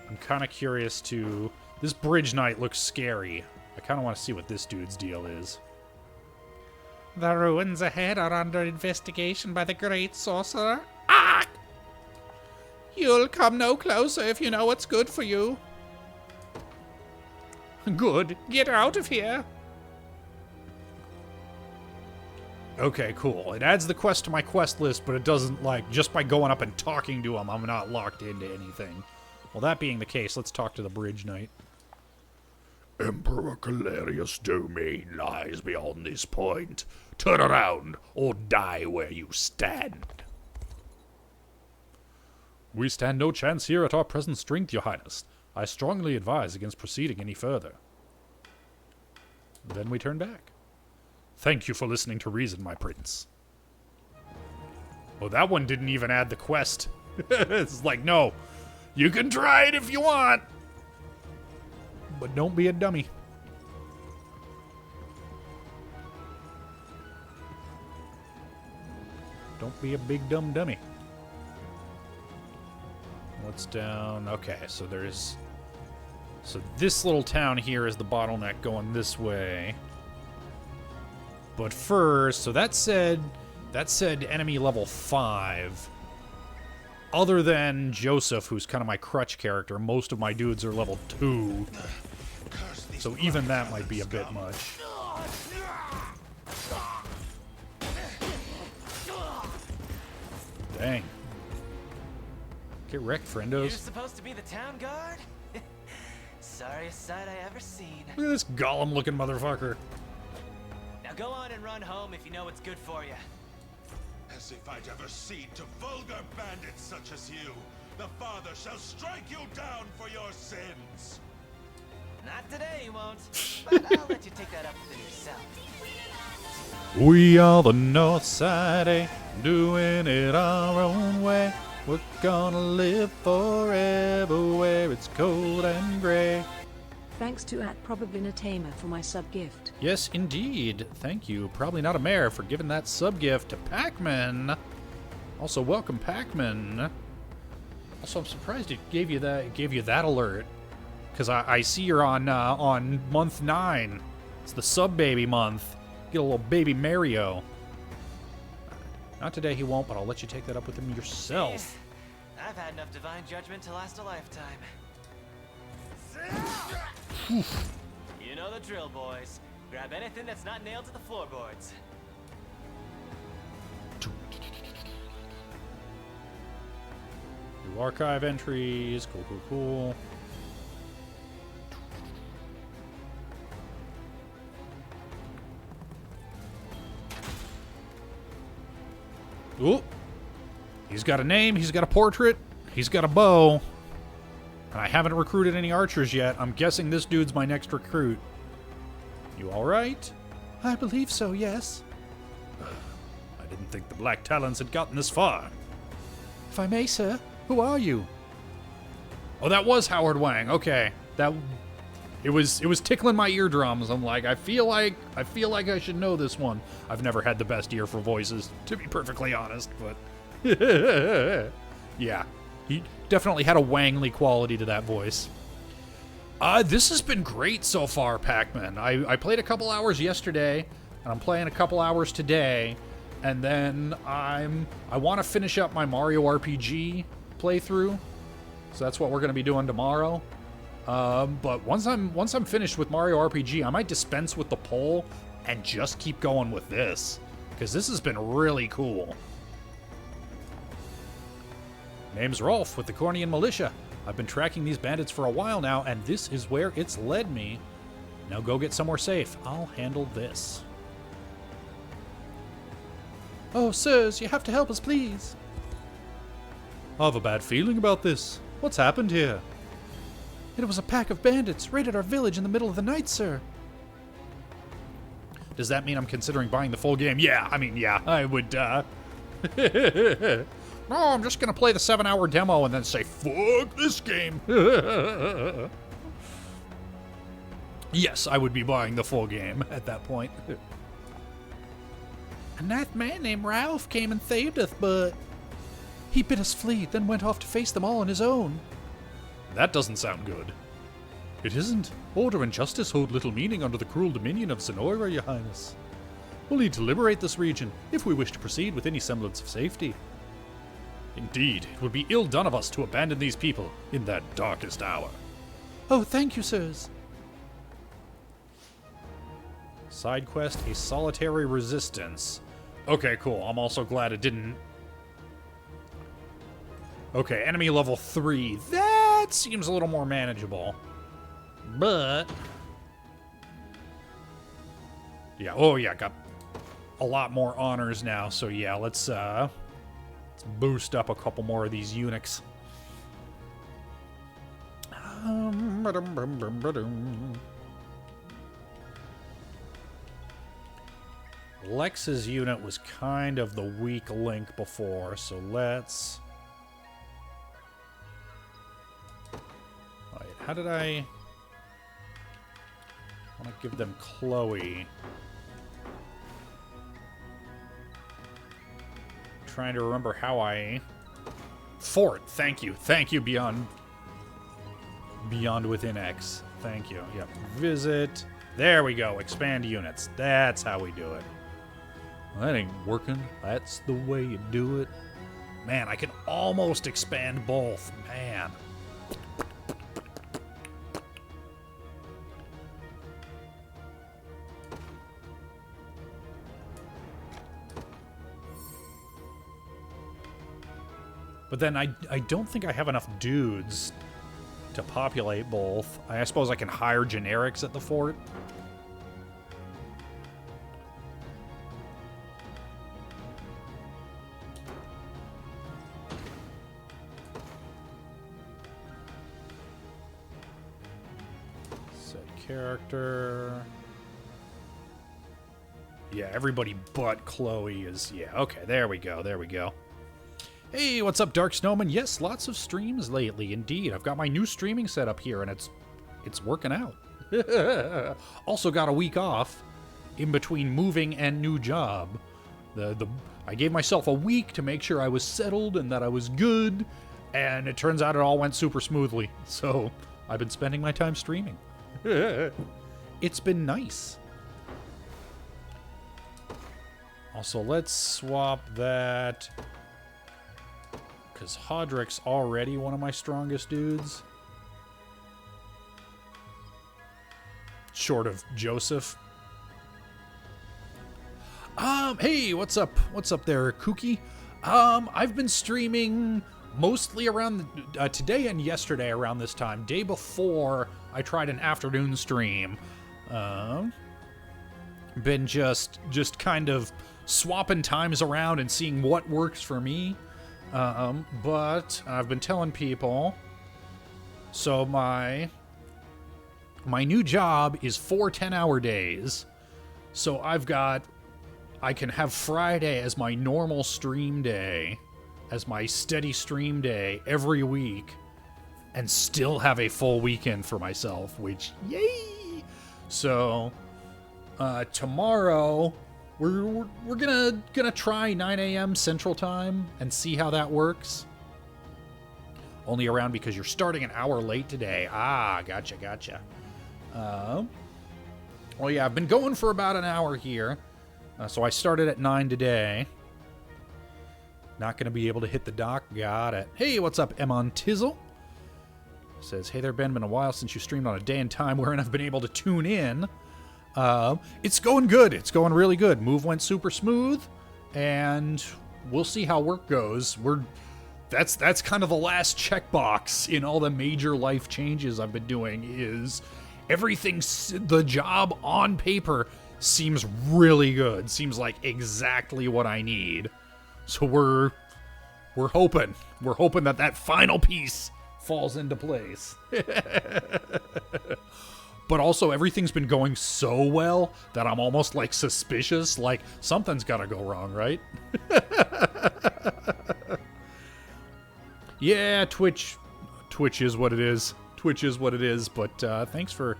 I'm kind of curious to... This Bridge Knight looks scary. I kind of want to see what this dude's deal is. The ruins ahead are under investigation by the Great Sorcerer. Ah! You'll come no closer if you know what's good for you. Good. Get out of here. Okay, cool. It adds the quest to my quest list, but it doesn't, like, just by going up and talking to him, I'm not locked into anything. Well, that being the case, let's talk to the Bridge Knight. Emperor Galerius' domain lies beyond this point. Turn around, or die where you stand. We stand no chance here at our present strength, Your Highness. I strongly advise against proceeding any further. Then we turn back. Thank you for listening to reason, my prince. Oh, that one didn't even add the quest. It's like, no, you can try it if you want, but don't be a dummy. Don't be a big dumb dummy. What's down? Okay, so there's... So this little town here is the bottleneck going this way. But first, so that said enemy level 5. Other than Joseph, who's kind of my crutch character, most of my dudes are level 2. So even that might be a bit much. Dang. Get wrecked, friendos. You're supposed to be the town guard? Sorriest sight I ever seen. Look at this golem-looking motherfucker. Now go on and run home if you know what's good for you. As if I'd ever cede to vulgar bandits such as you. The Father shall strike you down for your sins. Not today, you won't. But I'll let you take that up within yourself. We are the North Side, eh? Doing it our own way. We're gonna live forever where it's cold and gray. Thanks to @ProbablyNatamer for my sub-gift. Yes, indeed. Thank you. Probably not a mayor for giving that sub-gift to Pac-Man. Also, welcome, Pac-Man. Also, I'm surprised it gave you that alert. Because I see you're on month 9. It's the sub-baby month. Get a little baby Mario. Not today, he won't, but I'll let you take that up with him yourself. I've had enough divine judgment to last a lifetime. You know the drill, boys. Grab anything that's not nailed to the floorboards. New archive entries. Cool, cool, cool. Ooh. He's got a name, he's got a portrait, he's got a bow. And I haven't recruited any archers yet. I'm guessing this dude's my next recruit. You alright? I believe so, yes. I didn't think the Black Talons had gotten this far. If I may, sir, who are you? Oh, that was Howard Wang. Okay. It was tickling my eardrums. I'm like, I feel like I should know this one. I've never had the best ear for voices, to be perfectly honest, but yeah. He definitely had a Wangly quality to that voice. This has been great so far, Pac-Man. I played a couple hours yesterday, and I'm playing a couple hours today, and then I want to finish up my Mario RPG playthrough, so that's what we're going to be doing tomorrow. But once I'm finished with Mario RPG, I might dispense with the poll and just keep going with this, because this has been really cool. Name's Rolf with the Cornian Militia. I've been tracking these bandits for a while now, and this is where it's led me. Now go get somewhere safe. I'll handle this. Oh, sirs, you have to help us, please. I have a bad feeling about this. What's happened here? It was a pack of bandits raided our village in the middle of the night, sir. Does that mean I'm considering buying the full game? Yeah, I mean, yeah, I would, No, I'm just gonna play the 7-hour demo and then say, fuck this game. Yes, I would be buying the full game at that point. A ninth man named Ralph came and saved us, but he bid us flee, then went off to face them all on his own. That doesn't sound good. It isn't. Order and justice hold little meaning under the cruel dominion of Zenora, Your Highness. We'll need to liberate this region if we wish to proceed with any semblance of safety. Indeed, it would be ill done of us to abandon these people in that darkest hour. Oh, thank you, sirs. Side quest, A Solitary Resistance. Okay, cool. I'm also glad it didn't... Okay, enemy level 3. That seems a little more manageable. But... Yeah, oh yeah, got a lot more honors now. So yeah, let's boost up a couple more of these eunuchs. Lex's unit was kind of the weak link before, so let's... Wait, how did I want to give them Chloe? Trying to remember how I... Fort, thank you. Thank you, Beyond Within X. Thank you. Yep. Visit. There we go. Expand units. That's how we do it. Well, that ain't working. That's the way you do it. Man, I can almost expand both. Man. But then I don't think I have enough dudes to populate both. I suppose I can hire generics at the fort. Set character. Yeah, everybody but Chloe is... Yeah, okay, there we go, there we go. Hey, what's up, Dark Snowman? Yes, lots of streams lately, indeed. I've got my new streaming setup here, and it's working out. Also got a week off in between moving and new job. I gave myself a week to make sure I was settled and that I was good, and it turns out it all went super smoothly. So I've been spending my time streaming. It's been nice. Also, let's swap that... Because Hodrick's already one of my strongest dudes. Short of Joseph. Hey, what's up? What's up there, Kooky? I've been streaming mostly around today and yesterday around this time. Day before, I tried an afternoon stream. Been just kind of swapping times around and seeing what works for me. But I've been telling people, so my new job is 4 10-hour days, so I can have Friday as my normal stream day, as my steady stream day every week, and still have a full weekend for myself, which, yay! So, tomorrow... We're gonna try 9 a.m. Central Time and see how that works. Only around because you're starting an hour late today. Ah, gotcha. Well, yeah, I've been going for about an hour here. So I started at 9 today. Not gonna be able to hit the dock. Got it. Hey, what's up, Emon Tizzle? Says, hey there, Ben. Been a while since you streamed on a day and time wherein I've been able to tune in. It's going good. It's going really good. Move went super smooth, and we'll see how work goes. That's kind of the last checkbox in all the major life changes I've been doing is the job on paper seems really good. Seems like exactly what I need. So we're hoping that final piece falls into place. But also, everything's been going so well that I'm almost, like, suspicious. Like, something's gotta go wrong, right? Yeah, Twitch is what it is. Twitch is what it is, but thanks for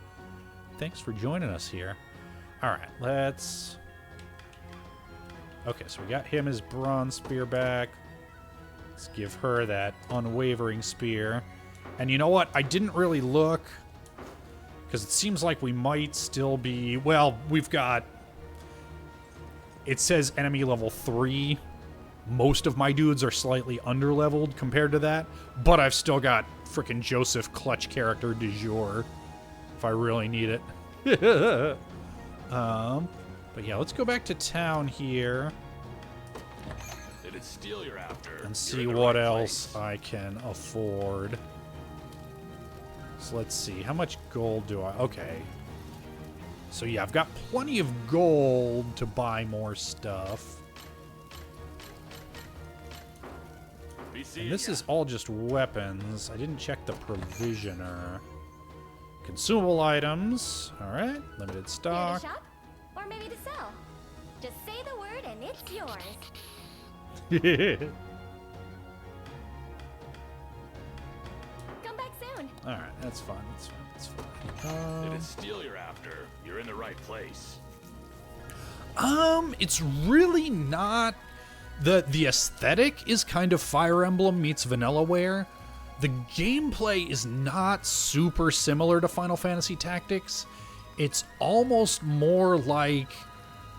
joining us here. Alright, let's... Okay, so we got him his bronze spear back. Let's give her that unwavering spear. And you know what? I didn't really look... Because it seems like we might still be... Well, we've got... It says enemy level 3. Most of my dudes are slightly under-leveled compared to that. But I've still got frickin' Joseph clutch character du jour. If I really need it. But yeah, let's go back to town here. is steel you're after. And see what else I can afford. So let's see. How much gold do I... Okay. So yeah, I've got plenty of gold to buy more stuff. And this is all just weapons. I didn't check the provisioner. Consumable items. Alright. Limited stock. Here to shop? Or maybe to sell? Just say the word and it's yours. Come back soon. Alright, that's fine. That's fine. That's fine. It is steel you're after. You're in the right place. It's really not... The aesthetic is kind of Fire Emblem meets Vanillaware. The gameplay is not super similar to Final Fantasy Tactics. It's almost more like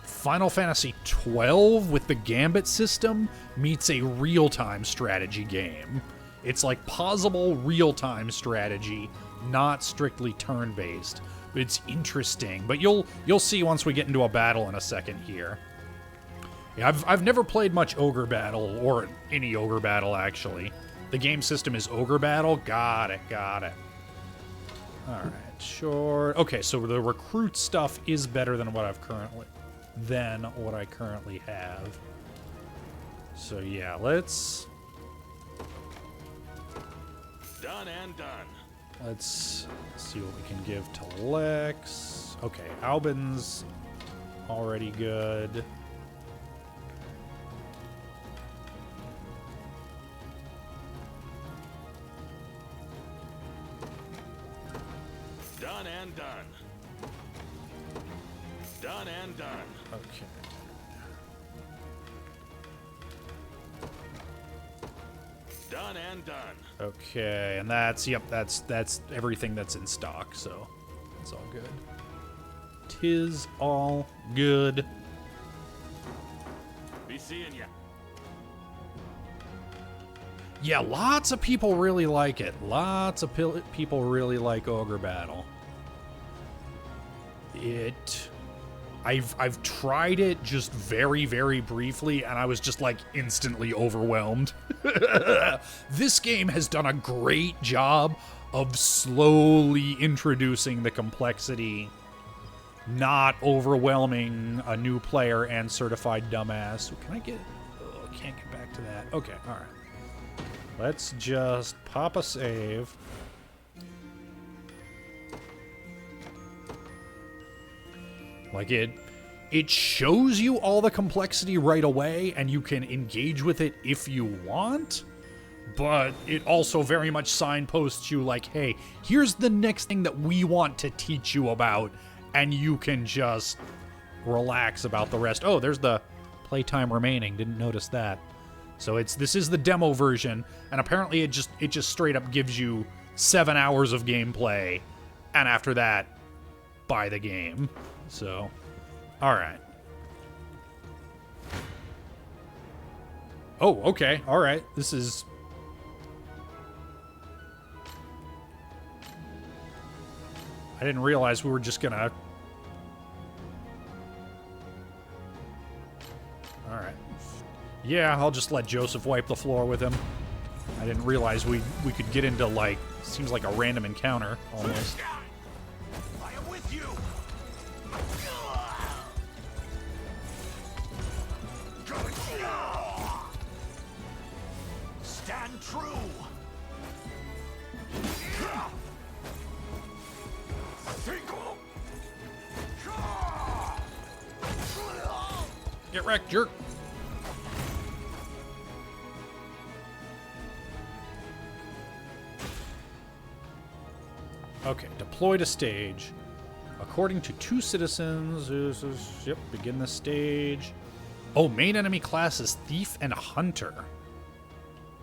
Final Fantasy XII with the Gambit system meets a real-time strategy game. It's like pausable real-time strategy, not strictly turn-based. But it's interesting. But you'll see once we get into a battle in a second here. Yeah, I've never played much Ogre Battle, or any Ogre Battle, actually. The game system is Ogre Battle? Got it, got it. Alright, sure. Okay, so the recruit stuff is better than what I currently have. So yeah, let's... Done and done. Let's see what we can give to Lex. Okay, Albin's already good. Done and done. Done and done. Okay. Done and done. Okay, and that's, yep, that's everything that's in stock, so it's all good. 'Tis all good. Be seeing ya. Yeah, lots of people really like it. Lots of people really like Ogre Battle. I've tried it just very, very briefly, and I was just like instantly overwhelmed. This game has done a great job of slowly introducing the complexity, not overwhelming a new player and certified dumbass. Can I get... Oh, I can't get back to that. Okay, alright. Let's just pop a save. Like it shows you all the complexity right away, and you can engage with it if you want, but it also very much signposts you like, hey, here's the next thing that we want to teach you about, and you can just relax about the rest. Oh, there's the playtime remaining. Didn't notice that. So this is the demo version, and apparently it just straight up gives you 7 hours of gameplay, and after that, buy the game. So, all right. Oh, okay, all right. This is... I didn't realize we were just gonna... All right. Yeah, I'll just let Joseph wipe the floor with him. I didn't realize we could get into, like, seems like a random encounter, almost. I am with you. Stand true. Get wrecked, jerk! Okay, deploy to stage. According to 2 citizens, yep, begin the stage. Oh, main enemy class is Thief and Hunter.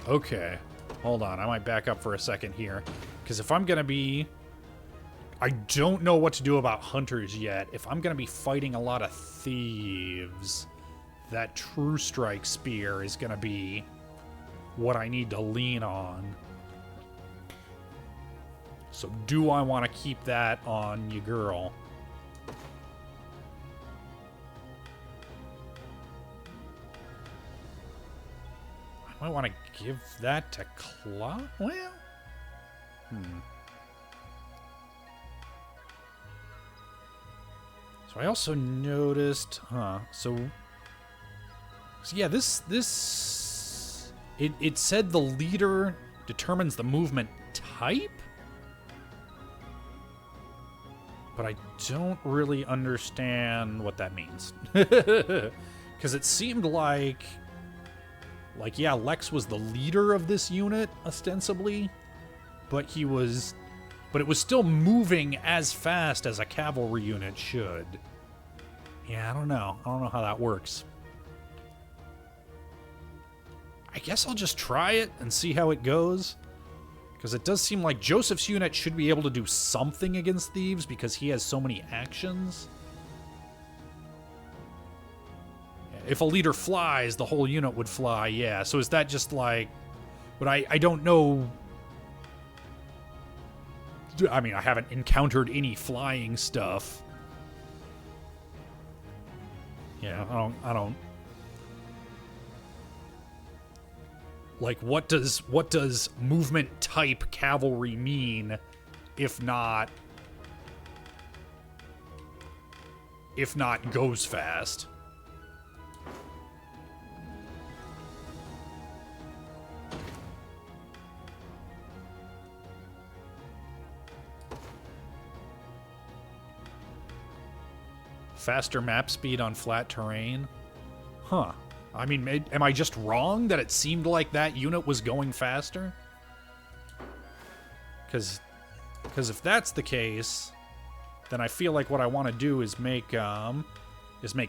Okay, hold on, I might back up for a second here. Because if I'm gonna be... I don't know what to do about Hunters yet. If I'm gonna be fighting a lot of thieves, that True Strike Spear is gonna be what I need to lean on. So do I want to keep that on your girl? Might want to give that to Claw. Well, So I also noticed, So yeah, it said the leader determines the movement type, but I don't really understand what that means. Because it seemed like, yeah, Lex was the leader of this unit, ostensibly, but it was still moving as fast as a cavalry unit should. Yeah, I don't know. I don't know how that works. I guess I'll just try it and see how it goes. Because it does seem like Joseph's unit should be able to do something against thieves because he has so many actions. If a leader flies, the whole unit would fly, yeah. So is that just like... But I don't know... I mean, I haven't encountered any flying stuff. Yeah, I don't... Like, what does movement type cavalry mean if not goes fast? Faster map speed on flat terrain? Huh. I mean, am I just wrong that it seemed like that unit was going faster? Because if that's the case, then I feel like what I want to do is make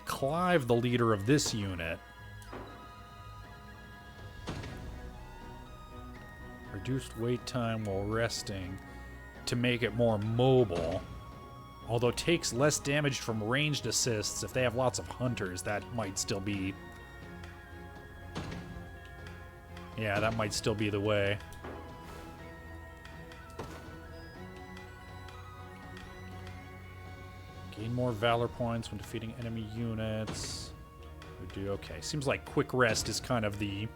Clive the leader of this unit. Reduced wait time while resting to make it more mobile. Although takes less damage from ranged assists if they have lots of hunters, that might still be... Yeah, that might still be the way. Gain more valor points when defeating enemy units. We do okay. Seems like quick rest is kind of the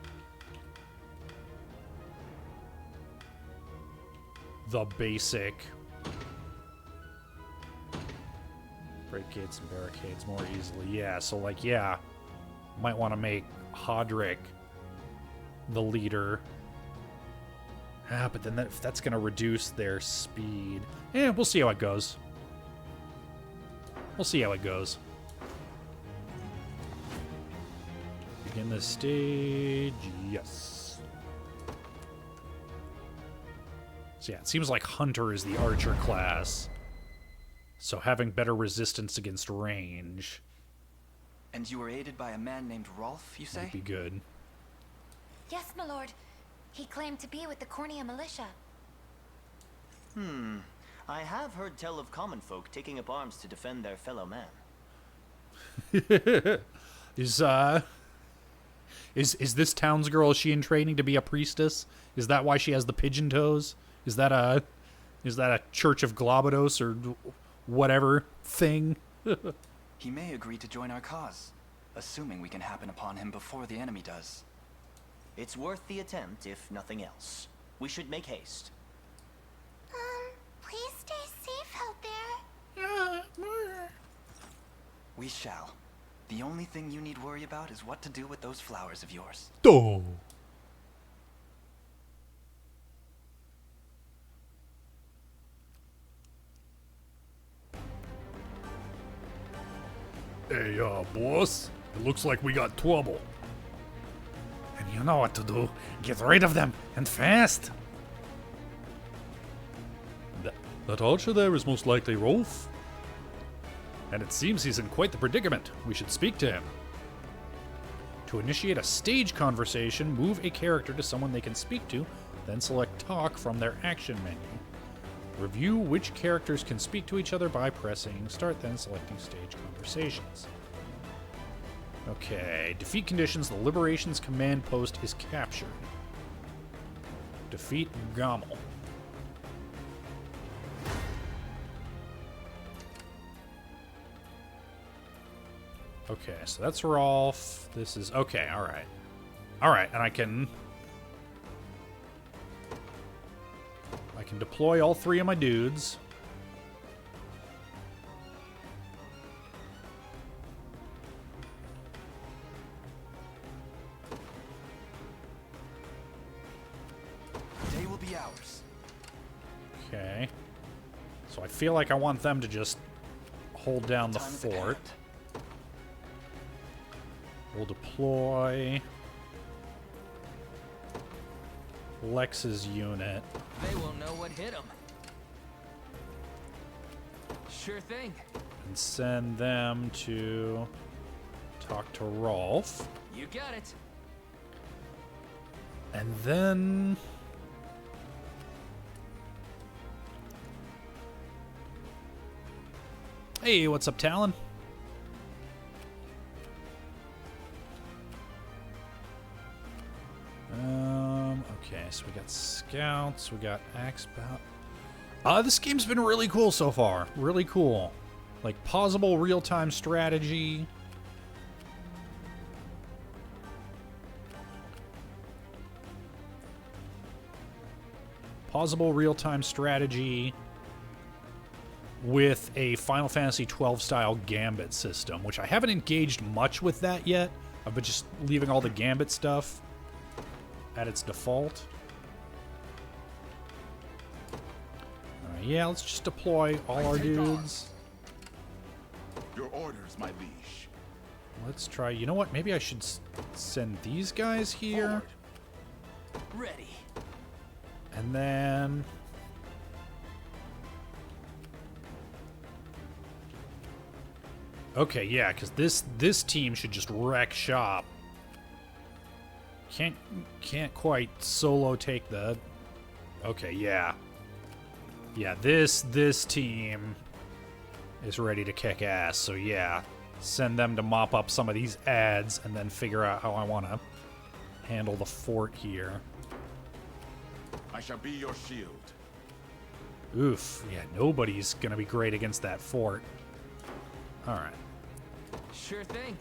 basic. Break gates and barricades more easily. Yeah, so like, yeah, might want to make Hodrick the leader. But then that's going to reduce their speed. We'll see how it goes. We'll see how it goes. Begin the stage. Yes. So yeah, it seems like Hunter is the archer class. So having better resistance against range. And you were aided by a man named Rolf, you say? Would be good. Yes, my lord. He claimed to be with the Cornea militia. I have heard tell of common folk taking up arms to defend their fellow man. Is this townsgirl, is she in training to be a priestess? Is that why she has the pigeon toes? Is that a Church of Globados or whatever thing? He may agree to join our cause, assuming we can happen upon him before the enemy does. It's worth the attempt, if nothing else. We should make haste. Please stay safe out there. We shall. The only thing you need worry about is what to do with those flowers of yours. Oh. Hey, boss. It looks like we got trouble. And you know what to do. Get rid of them, and fast. That archer there is most likely Rolf. And it seems he's in quite the predicament. We should speak to him. To initiate a stage conversation, move a character to someone they can speak to, then select Talk from their action menu. Review which characters can speak to each other by pressing Start, then selecting Stage Conversations. Okay, defeat conditions, the Liberation's command post is captured. Defeat Gommel. Okay, so that's Rolf. This is... Okay, alright. Alright, and I can... can deploy all 3 of my dudes. They will be ours. Okay. So I feel like I want them to just hold down the Time is at fort. hand. We'll deploy Lex's unit. They will know what hit them. Sure thing. And send them to talk to Rolf. You got it. And then... Hey, what's up, Talon? Okay, so we got scouts, we got axe bout. This game's been really cool so far. Really cool. Like, pausable real-time strategy. Pausable real-time strategy with a Final Fantasy XII style gambit system, which I haven't engaged much with that yet. I've been just leaving all the gambit stuff at its default. Alright, yeah, let's just deploy all our dudes. Your orders, my liege. Let's try, you know what, maybe I should send these guys here. Forward. Ready. And then... Okay, yeah, because this team should just wreck shop. Can't quite solo take the... Okay, yeah. Yeah, this team is ready to kick ass, so yeah. Send them to mop up some of these ads and then figure out how I want to handle the fort here. I shall be your shield. Oof, yeah, nobody's gonna be great against that fort. Alright. Sure thing.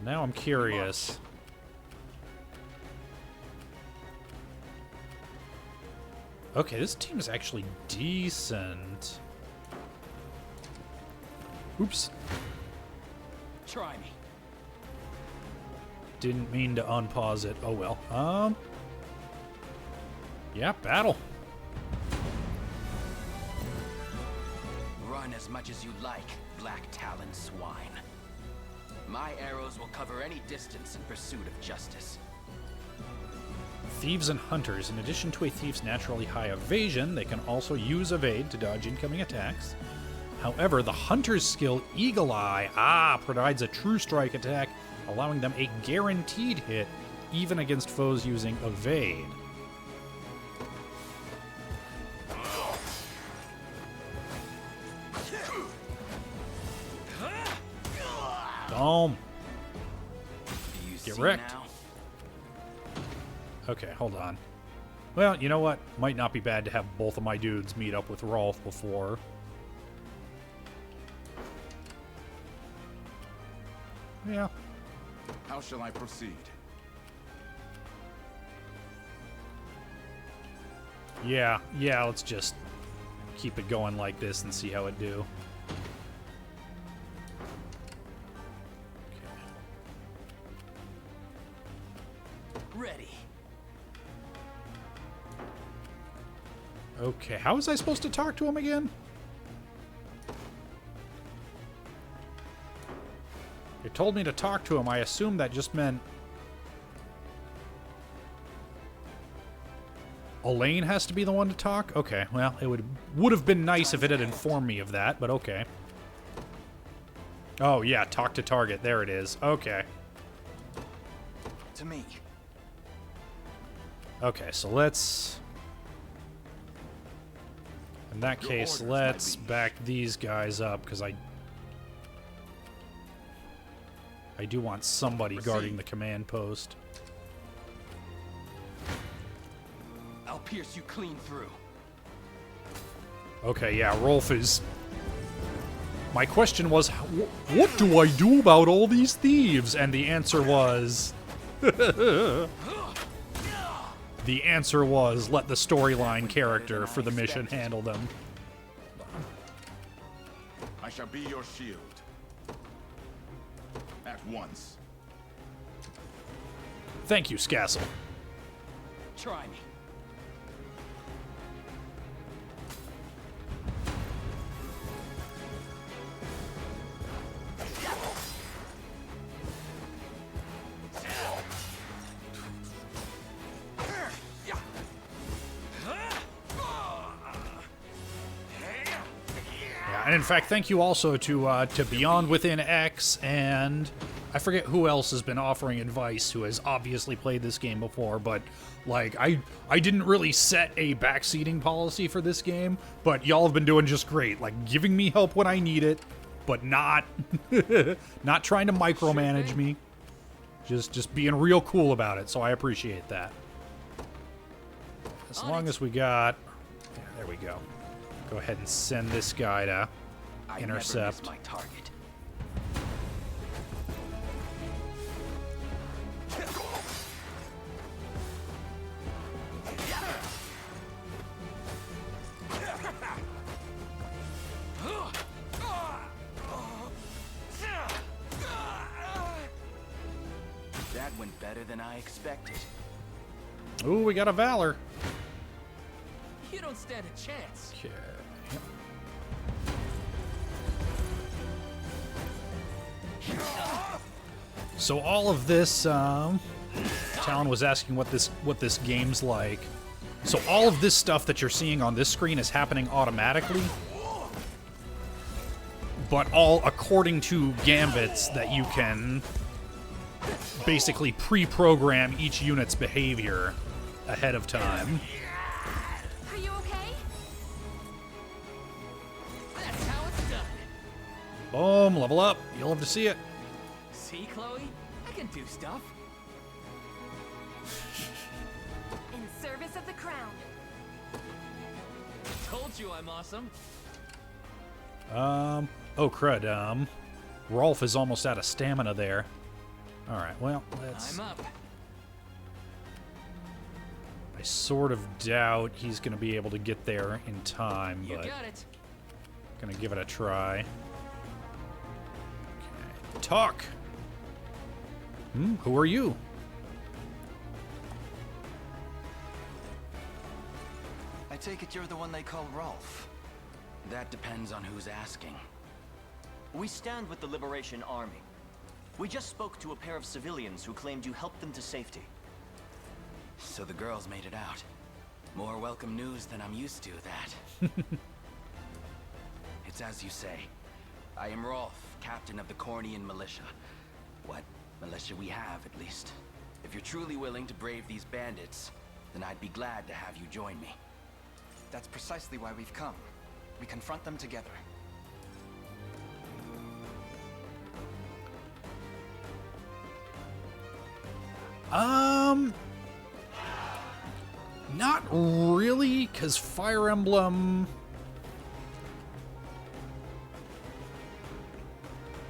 Now I'm curious. Okay, this team is actually decent. Oops. Try me. Didn't mean to unpause it. Oh well. Yeah, battle. Run as much as you like, Black Talon swine. My arrows will cover any distance in pursuit of justice. Thieves and hunters. In addition to a thief's naturally high evasion, they can also use evade to dodge incoming attacks. However, the hunter's skill Eagle Eye provides a true strike attack, allowing them a guaranteed hit even against foes using evade. Boom. Get wrecked. Now? Okay, hold on. Well, you know what? Might not be bad to have both of my dudes meet up with Rolf before. Yeah. How shall I proceed? Yeah, let's just keep it going like this and see how it do. Ready. Okay, how was I supposed to talk to him again? It told me to talk to him. I assumed that just meant Elaine has to be the one to talk? Okay, well, it would have been nice if it had informed me of that, but okay. Oh, yeah, talk to target. There it is. Okay. To me. Okay, so let's... In that Your case, orders, let's my liege. back these guys up, because I do want somebody Proceed. guarding the command post. I'll pierce you clean through. Okay, yeah, Rolf is... My question was, what do I do about all these thieves? And the answer was... The answer was let the storyline character for the mission handle them. I shall be your shield. At once. Thank you, Scassel. Try me. And in fact, thank you also to Beyond Within X, and I forget who else has been offering advice who has obviously played this game before, but like I didn't really set a backseating policy for this game, but y'all have been doing just great, like giving me help when I need it, but not not trying to micromanage me. Just being real cool about it, so I appreciate that. As long as we got... Yeah, there we go. Go ahead and send this guy to intercept. My target. That went better than I expected. Ooh, we got a Valor. You don't stand a chance. Okay. So all of this, Talon was asking what this game's like. So all of this stuff that you're seeing on this screen is happening automatically, but all according to gambits that you can basically pre-program each unit's behavior ahead of time. Are you okay? That's how it's done. Boom, level up. You'll love to see it. See, Chloe? I can do stuff. In service of the crown. Told you I'm awesome. Oh crud, Rolf is almost out of stamina there. Alright, well, let's... I'm up. I sort of doubt he's going to be able to get there in time, You but got it. gonna give it a try. Okay. Talk! Who are you? I take it you're the one they call Rolf. That depends on who's asking. We stand with the Liberation Army. We just spoke to a pair of civilians who claimed you helped them to safety. So the girls made it out. More welcome news than I'm used to, that. It's as you say. I am Rolf, captain of the Cornian militia. What militia we have, at least. If you're truly willing to brave these bandits, then I'd be glad to have you join me. That's precisely why we've come. We confront them together. Not really, because Fire Emblem...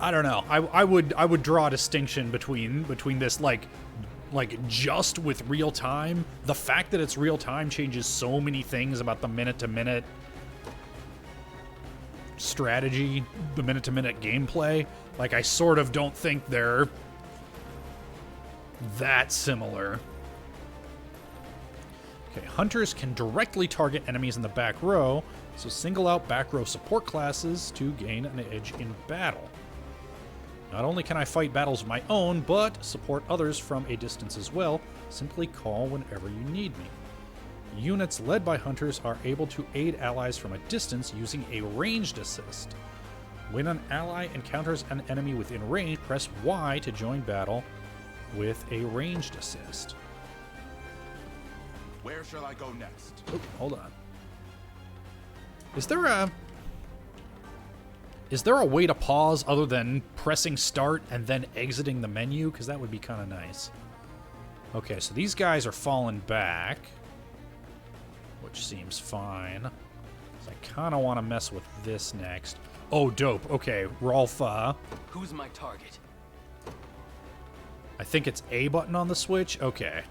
I don't know. I would draw a distinction between this, like just with real time. The fact that it's real time changes so many things about the minute-to-minute strategy, the minute-to-minute gameplay. Like, I sort of don't think they're that similar. Okay, hunters can directly target enemies in the back row, so single out back row support classes to gain an edge in battle. Not only can I fight battles of my own, but support others from a distance as well. Simply call whenever you need me. Units led by hunters are able to aid allies from a distance using a ranged assist. When an ally encounters an enemy within range, press Y to join battle with a ranged assist. Where shall I go next? Oh, hold on. Is there a way to pause other than pressing start and then exiting the menu? Because that would be kind of nice. Okay, so these guys are falling back, which seems fine. So I kind of want to mess with this next. Oh, dope. Okay, Rolf. Who's my target? I think it's A button on the Switch. Okay.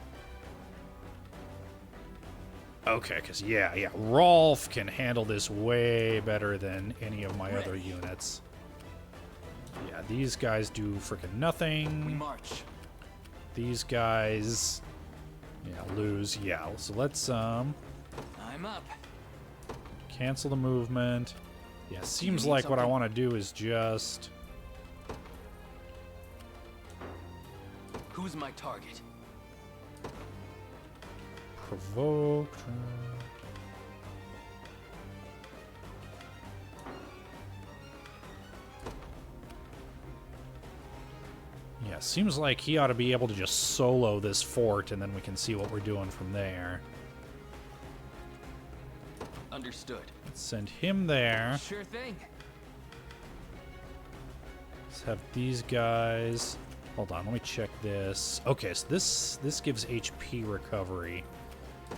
Okay, because, yeah, Rolf can handle this way better than any of my other units. Yeah, these guys do freaking nothing. We march. These guys, yeah, lose. Yeah, so let's, I'm up. cancel the movement. Yeah, seems like what I want to do is just... Who's my target? Provoke. Yeah, seems like he ought to be able to just solo this fort, and then we can see what we're doing from there. Understood. Let's send him there. Sure thing. Let's have these guys... Hold on, let me check this. Okay, so this gives HP recovery.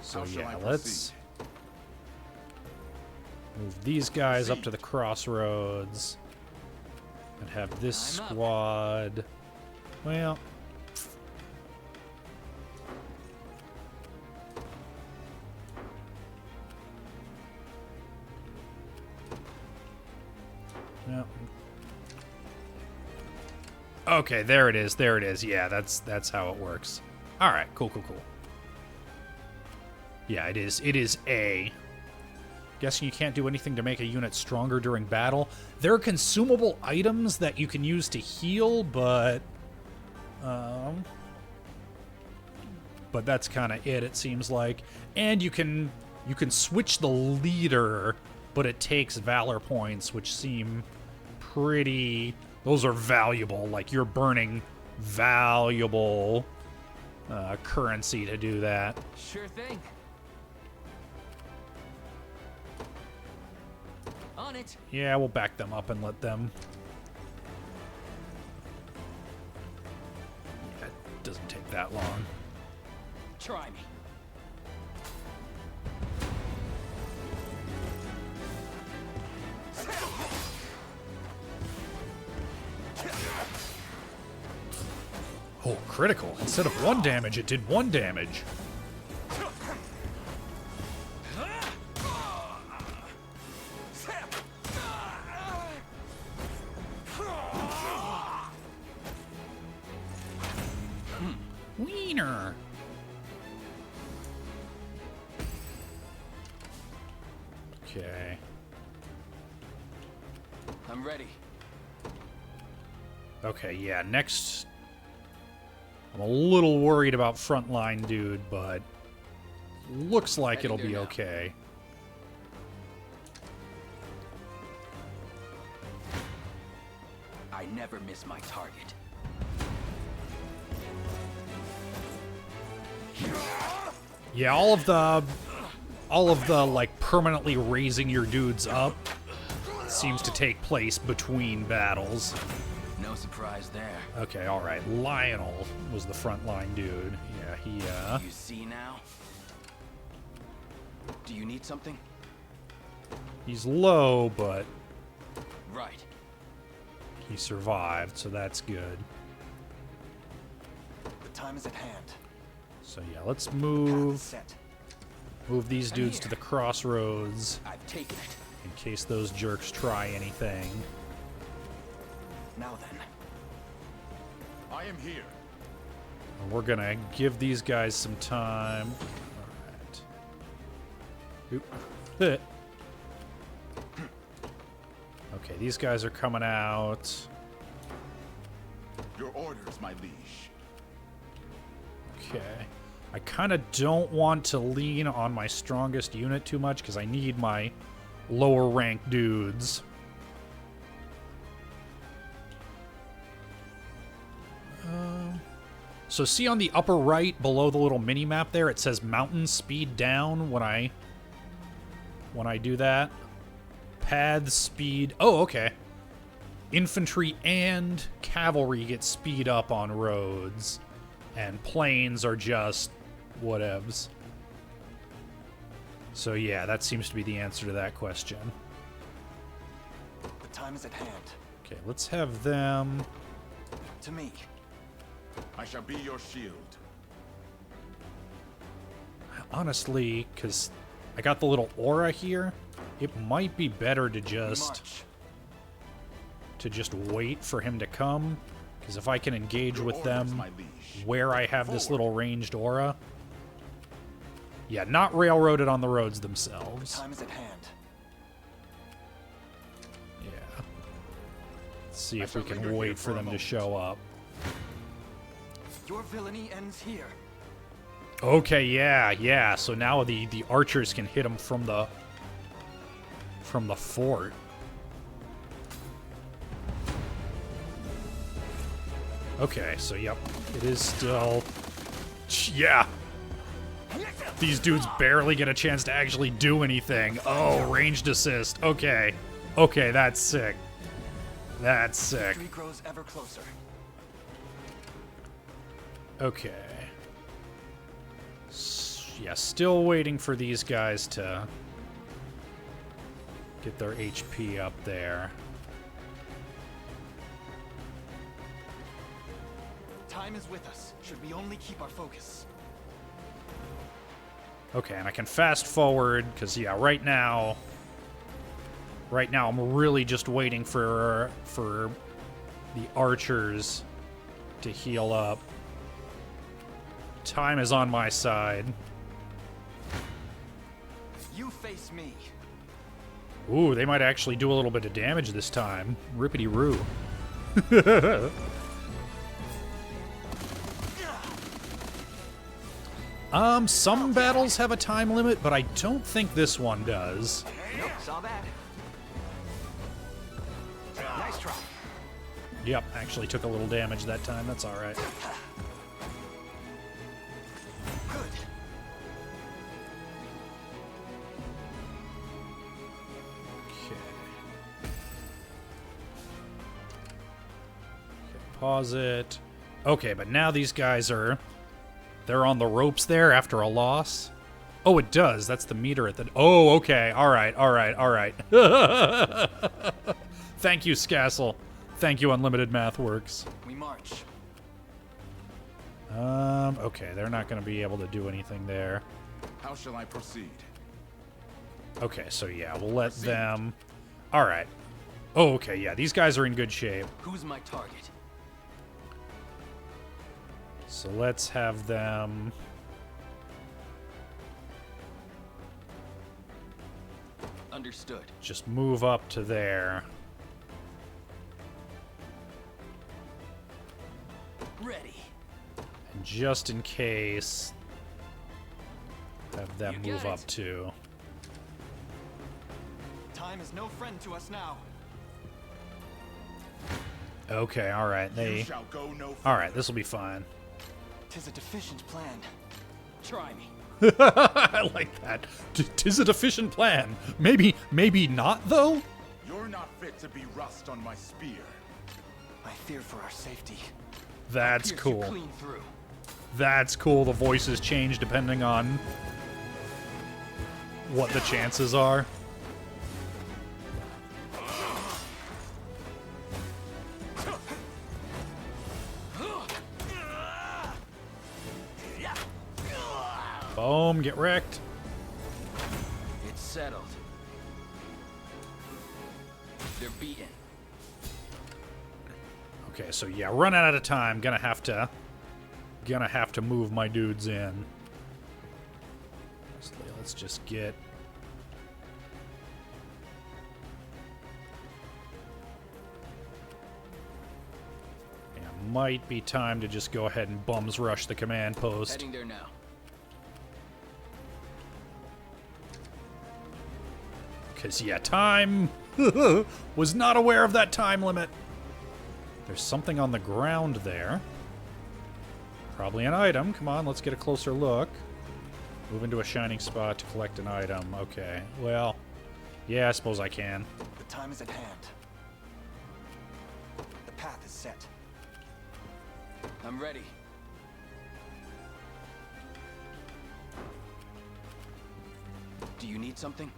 So yeah, let's move these guys up to the crossroads and have this squad. Well, no. Okay, there it is. There it is. Yeah, that's how it works. All right, cool. Yeah, it is. It is A. Guessing you can't do anything to make a unit stronger during battle. There are consumable items that you can use to heal, but that's kind of it seems like. And you can switch the leader, but it takes valor points, which seem pretty... Those are valuable. Like, you're burning valuable currency to do that. Sure thing. On it. Yeah, we'll back them up and let them... Yeah, it doesn't take that long. Try me. Oh, critical. Instead of 1 damage, it did 1 damage. Wiener. Okay. I'm ready. Okay, yeah, next... I'm a little worried about frontline dude, but looks like it'll be okay. I never miss my target. Yeah, all of the like permanently raising your dudes up seems to take place between battles. No surprise there. Okay, all right. Lionel was the frontline dude. Yeah, he You see now? Do you need something? He's low, but Right. he survived, so that's good. The time is at hand. So yeah, let's move these dudes to the crossroads I've taken it. in case those jerks try anything. Now then. I am here. And we're gonna give these guys some time. All right. Oop. Okay, these guys are coming out. Your orders, my liege. Okay. I kind of don't want to lean on my strongest unit too much because I need my lower ranked dudes. So see on the upper right below the little mini map there, it says mountain speed down when I do that. Path speed. Oh, okay. Infantry and cavalry get speed up on roads, and planes are just whatevs. So yeah, that seems to be the answer to that question. The time is at hand. Okay, let's have them. To me. I shall be your shield. Honestly, because I got the little aura here. It might be better to just wait for him to come, because if I can engage with them where I have this little ranged aura. Yeah, not railroaded on the roads themselves. The time is at hand. Yeah. Let's see if we can wait for them to show up. Your villainy ends here. Okay, yeah. So now the archers can hit him from the fort. Okay, so yep, it is still... Yeah! These dudes barely get a chance to actually do anything. Oh, ranged assist. Okay. Okay, that's sick. That's sick. Victory grows ever closer. Okay. Yeah, still waiting for these guys to get their HP up there. Time is with us. Should we only keep our focus? Okay, and I can fast forward, because, yeah, right now I'm really just waiting for the archers to heal up. Time is on my side. You face me. Ooh, they might actually do a little bit of damage this time. Rippity-roo. Some battles have a time limit, but I don't think this one does. Nope, saw that. Nice try. Yep, actually took a little damage that time. That's all right. Good. Okay, pause it. Okay, but now these guys they're on the ropes there after a loss. Oh, it does. That's the meter at the... Oh, okay. All right. Thank you, Scassel. Thank you, Unlimited Math Works. We march. Okay, they're not going to be able to do anything there. How shall I proceed? Okay, so yeah, we'll let them... All right. Oh, okay, yeah, these guys are in good shape. Who's my target? So let's have them... Understood. Just move up to there. Ready. And just in case, have them move up too. Time is no friend to us now. Okay, all right. You shall go no All right, this will be fine. 'Tis a deficient plan. Try me. I like that. 'Tis a deficient plan. Maybe not though. You're not fit to be rust on my spear. I fear for our safety. That's cool. Clean through. That's cool. The voices change depending on what the chances are. Boom, get wrecked. It's settled. They're beaten. Okay, so yeah, running out of time. Gonna have to move my dudes in. Let's just get... Yeah, might be time to just go ahead and bums rush the command post. Heading there now. Because, yeah, time... was not aware of that time limit. There's something on the ground there. Probably an item. Come on, let's get a closer look. Move into a shining spot to collect an item. Okay, well, yeah, I suppose I can. The time is at hand. The path is set. I'm ready. Do you need something?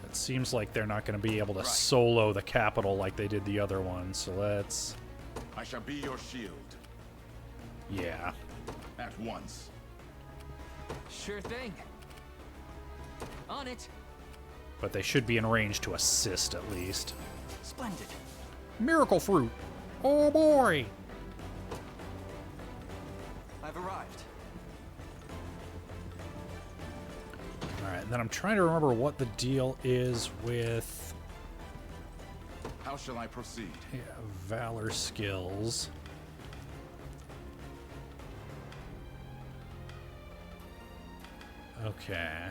It seems like they're not going to be able to solo the capital like they did the other one, so let's... I shall be your shield. Yeah. At once. Sure thing. On it. But they should be in range to assist at least. Splendid. Miracle fruit. Oh boy. I've arrived. Alright, then I'm trying to remember what the deal is with How shall I proceed? valor skills. Okay.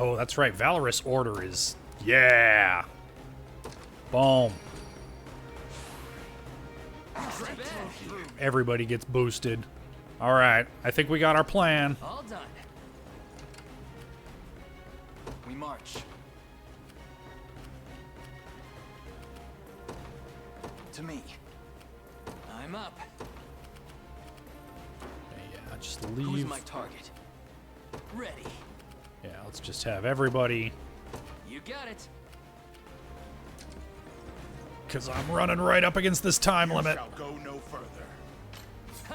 Oh, that's right. Valorous Order is... Yeah! Boom. Everybody gets boosted. Alright, I think we got our plan. All done. We march. To me. I'm up. Yeah, just Who's leave. my target? Ready. Yeah, let's just have everybody... You got it. Because I'm running right up against this time You limit. shall go no further.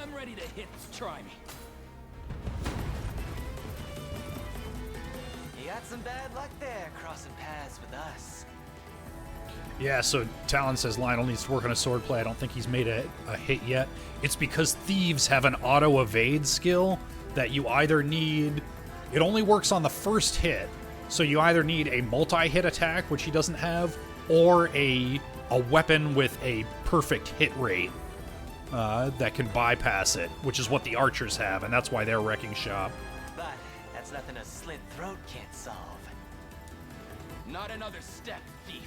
I'm ready to hit. Try me. You got some bad luck there, crossing paths with us. Yeah, so Talon says Lionel needs to work on his swordplay. I don't think he's made a hit yet. It's because thieves have an auto-evade skill that you either need... It only works on the first hit, so you either need a multi-hit attack, which he doesn't have, or a weapon with a perfect hit rate that can bypass it, which is what the archers have, and that's why they're wrecking shop. But that's nothing a slit throat can't solve. Not another step, thief.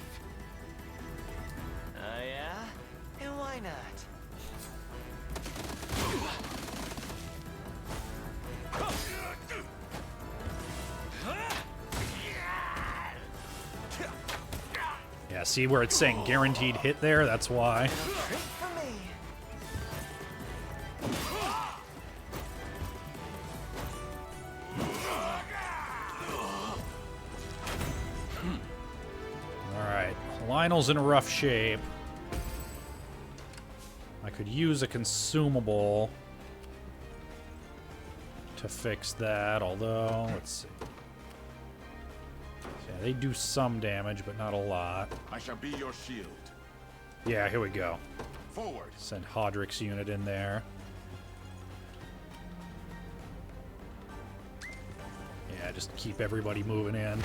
Oh yeah? And why not? Yeah, see where it's saying guaranteed hit there? That's why. Trick for me. Alright, Lionel's in rough shape. I could use a consumable to fix that, although, let's see. Yeah, they do some damage, but not a lot. I shall be your shield. Yeah, here we go. Forward. Send Hodrick's unit in there. Yeah, just keep everybody moving in.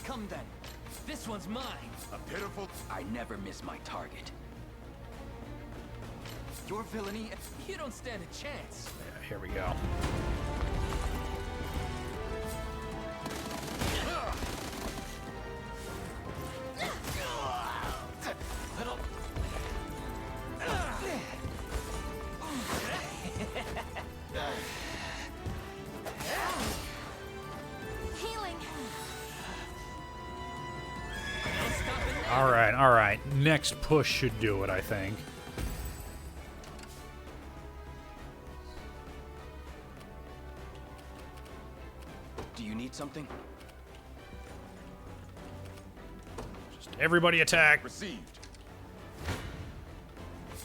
Come then. This one's mine. A pitiful... I never miss my target. Your villainy, you don't stand a chance. Yeah, here we go. Healing. All right. Next push should do it, I think. Do you need something? Just everybody attack. Received.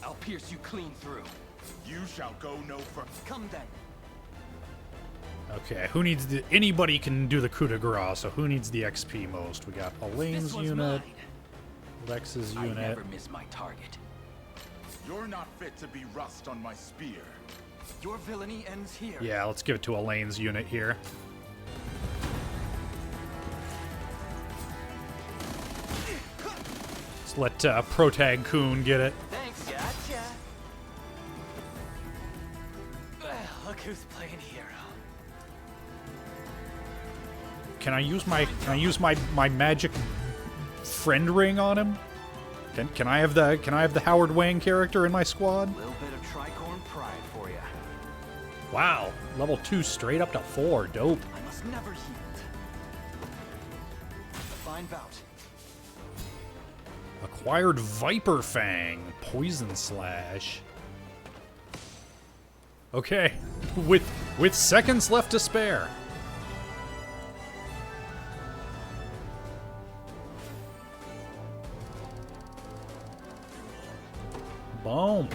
I'll pierce you clean through. You shall go no further. Come then. Okay, who needs the... Anybody can do the coup de grace, so who needs the XP most? We got Elaine's This one's unit, mine. Lex's I unit. never miss my target. You're not fit to be rust on my spear. Your villainy ends here. Yeah, let's give it to Elaine's unit here. Let's let Protag Kuhn get it. Thanks, gotcha. Well, look who's playing hero. Can I use my magic friend ring on him? Can I have the Howard Wang character in my squad? A little bit of tricorn pride for you. Wow, level 2 straight up to 4. Dope. I must never yield. A fine bout. Acquired Viper Fang, Poison Slash. Okay, with seconds left to spare. Boom.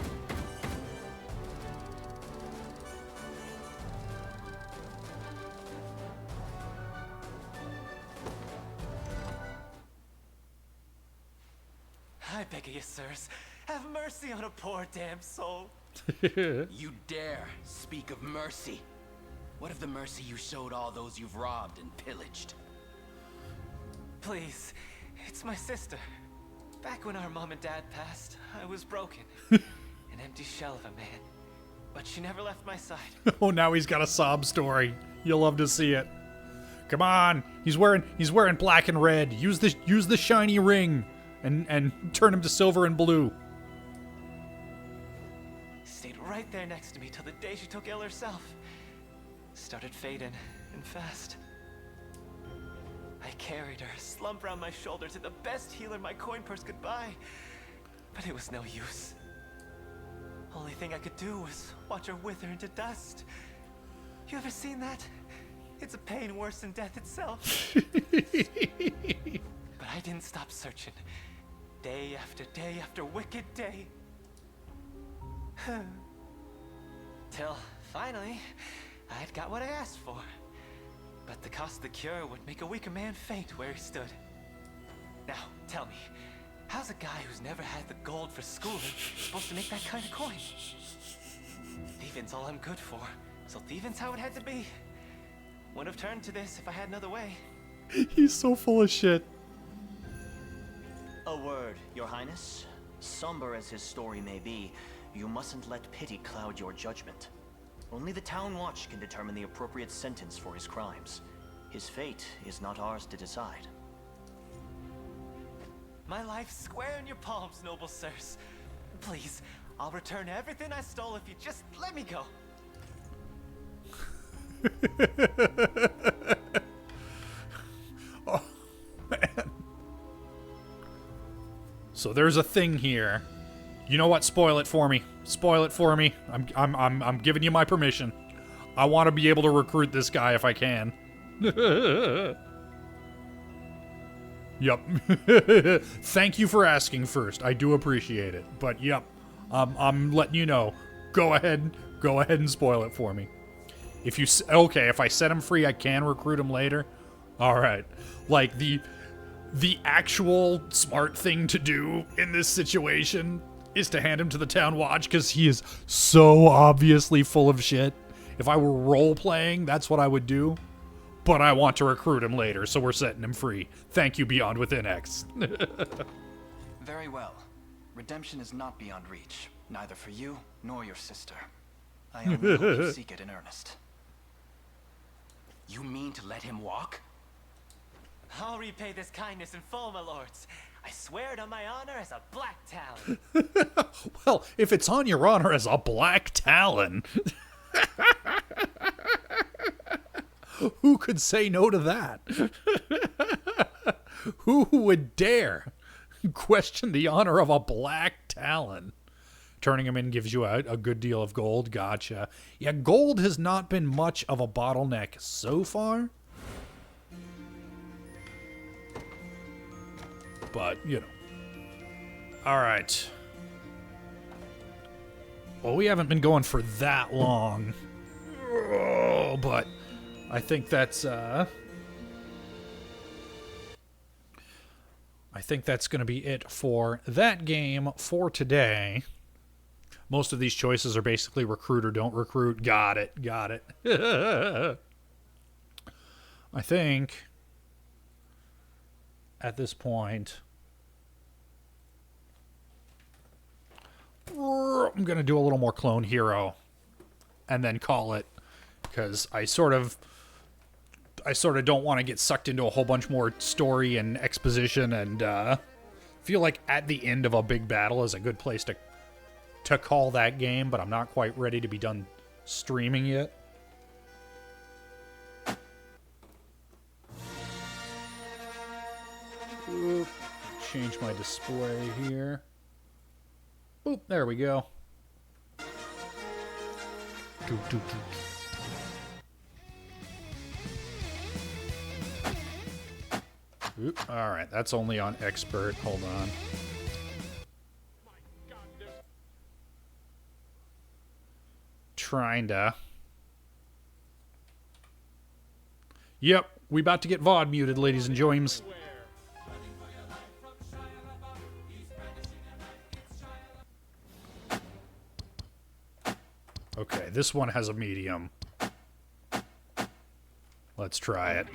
I beg of you, sirs, have mercy on a poor damn soul. You dare speak of mercy? What of the mercy you showed all those you've robbed and pillaged? Please, it's my sister. Back when our mom and dad passed, I was broken. An empty shell of a man. But she never left my side. Oh, now he's got a sob story. You'll love to see it. Come on, he's wearing black and red. Use the shiny ring and turn him to silver and blue. Stayed right there next to me till the day she took ill herself. Started fading and fast. I carried her, slump around my shoulder, to the best healer my coin purse could buy. But it was no use. Only thing I could do was watch her wither into dust. You ever seen that? It's a pain worse than death itself. But I didn't stop searching. Day after wicked day. Till, finally, I'd got what I asked for. But the cost of the cure would make a weaker man faint where he stood. Now, tell me, how's a guy who's never had the gold for schooling supposed to make that kind of coin? Thieving's all I'm good for, so thieving's how it had to be. Wouldn't have turned to this if I had another way. He's so full of shit. A word, Your Highness. Somber as his story may be, you mustn't let pity cloud your judgment. Only the Town Watch can determine the appropriate sentence for his crimes. His fate is not ours to decide. My life's square in your palms, noble sirs. Please, I'll return everything I stole if you just let me go. Oh, man. So there's a thing here. You know what? Spoil it for me. Spoil it for me. I'm giving you my permission. I want to be able to recruit this guy if I can. Yep. Thank you for asking first. I do appreciate it. But yep. I'm letting you know. Go ahead and spoil it for me. If you okay, if I set him free, I can recruit him later. All right. Like the actual smart thing to do in this situation is to hand him to the Town Watch because he is so obviously full of shit. If I were role-playing, that's what I would do. But I want to recruit him later, so we're setting him free. Thank you, Beyond Within X. Very well. Redemption is not beyond reach, neither for you nor your sister. I only hope you seek it in earnest. You mean to let him walk? I'll repay this kindness in full, my lords. I swear it on my honor as a Black Talon. Well, if it's on your honor as a Black Talon, who could say no to that? Who would dare question the honor of a Black Talon? Turning him in gives you a good deal of gold. Gotcha. Yeah, gold has not been much of a bottleneck so far. But, you know. Alright. Well, we haven't been going for that long. Oh, but I think that's, I think that's going to be it for that game for today. Most of these choices are basically recruit or don't recruit. Got it. Got it. I think at this point I'm going to do a little more Clone Hero and then call it, because I sort of don't want to get sucked into a whole bunch more story and exposition, and feel like at the end of a big battle is a good place to call that game, but I'm not quite ready to be done streaming yet. Oop, change my display here. Oop, there we go. Oop, all right, that's only on expert. Hold on. Trying to. Yep, we about to get VOD muted, ladies and Joims. Okay, this one has a medium. Let's try it.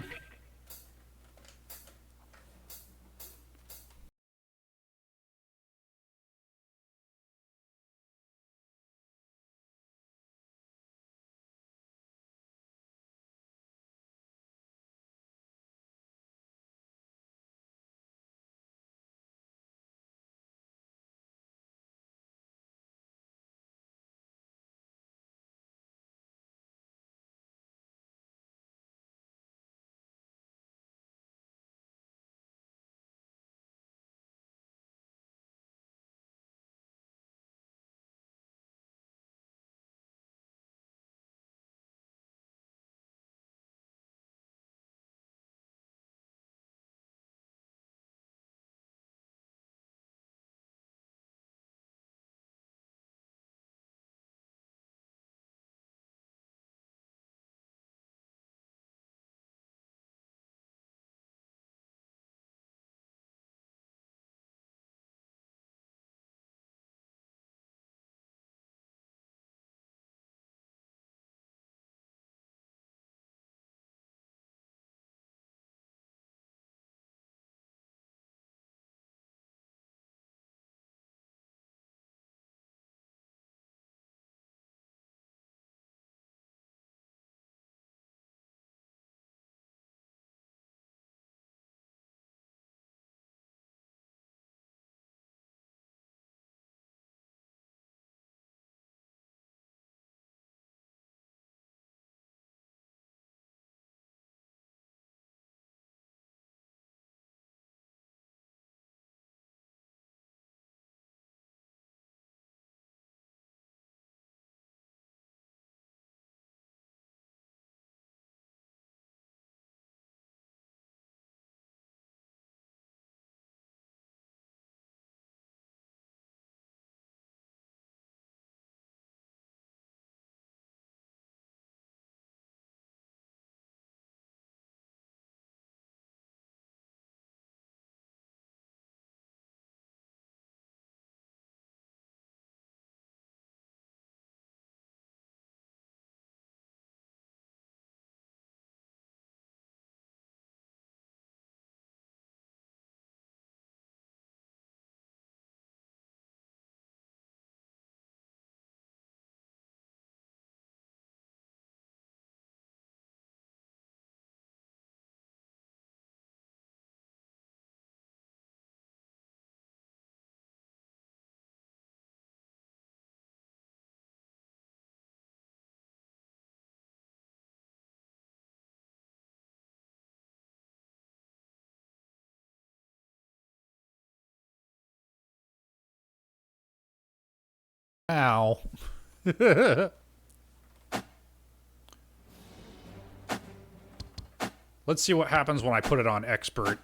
Ow. Let's see what happens when I put it on expert.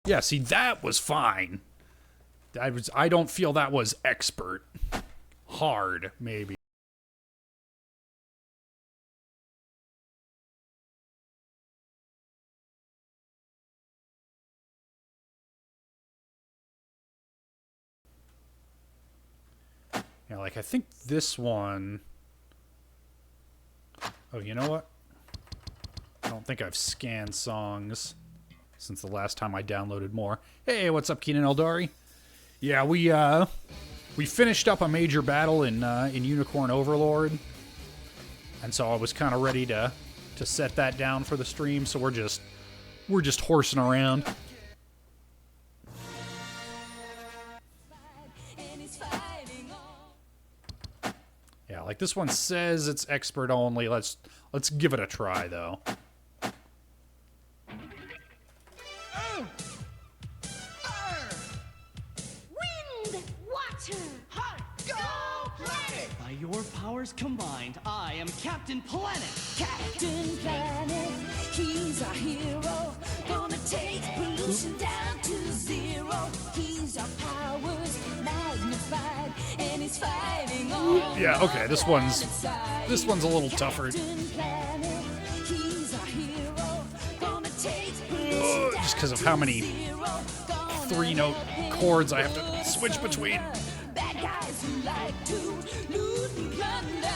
Yeah, see, that was fine. I don't feel that was expert. Hard, maybe. Yeah, like, I think this one... Oh, you know what? I don't think I've scanned songs since the last time I downloaded more. Hey, what's up, Keenan Eldari? Yeah, we finished up a major battle in Unicorn Overlord, and so I was kind of ready to set that down for the stream. So we're just horsing around. Yeah, like this one says it's expert only. Let's give it a try though. Wind, water, heart, go planet! By your powers combined, I am Captain Planet. Captain Planet, he's our hero. Gonna take pollution down to zero. He's our powers magnified, and he's fighting on. Yeah, okay, this one's a little tougher. Just because of how many 3-note chords I have to switch between. Bad guys who like to loot and plunder.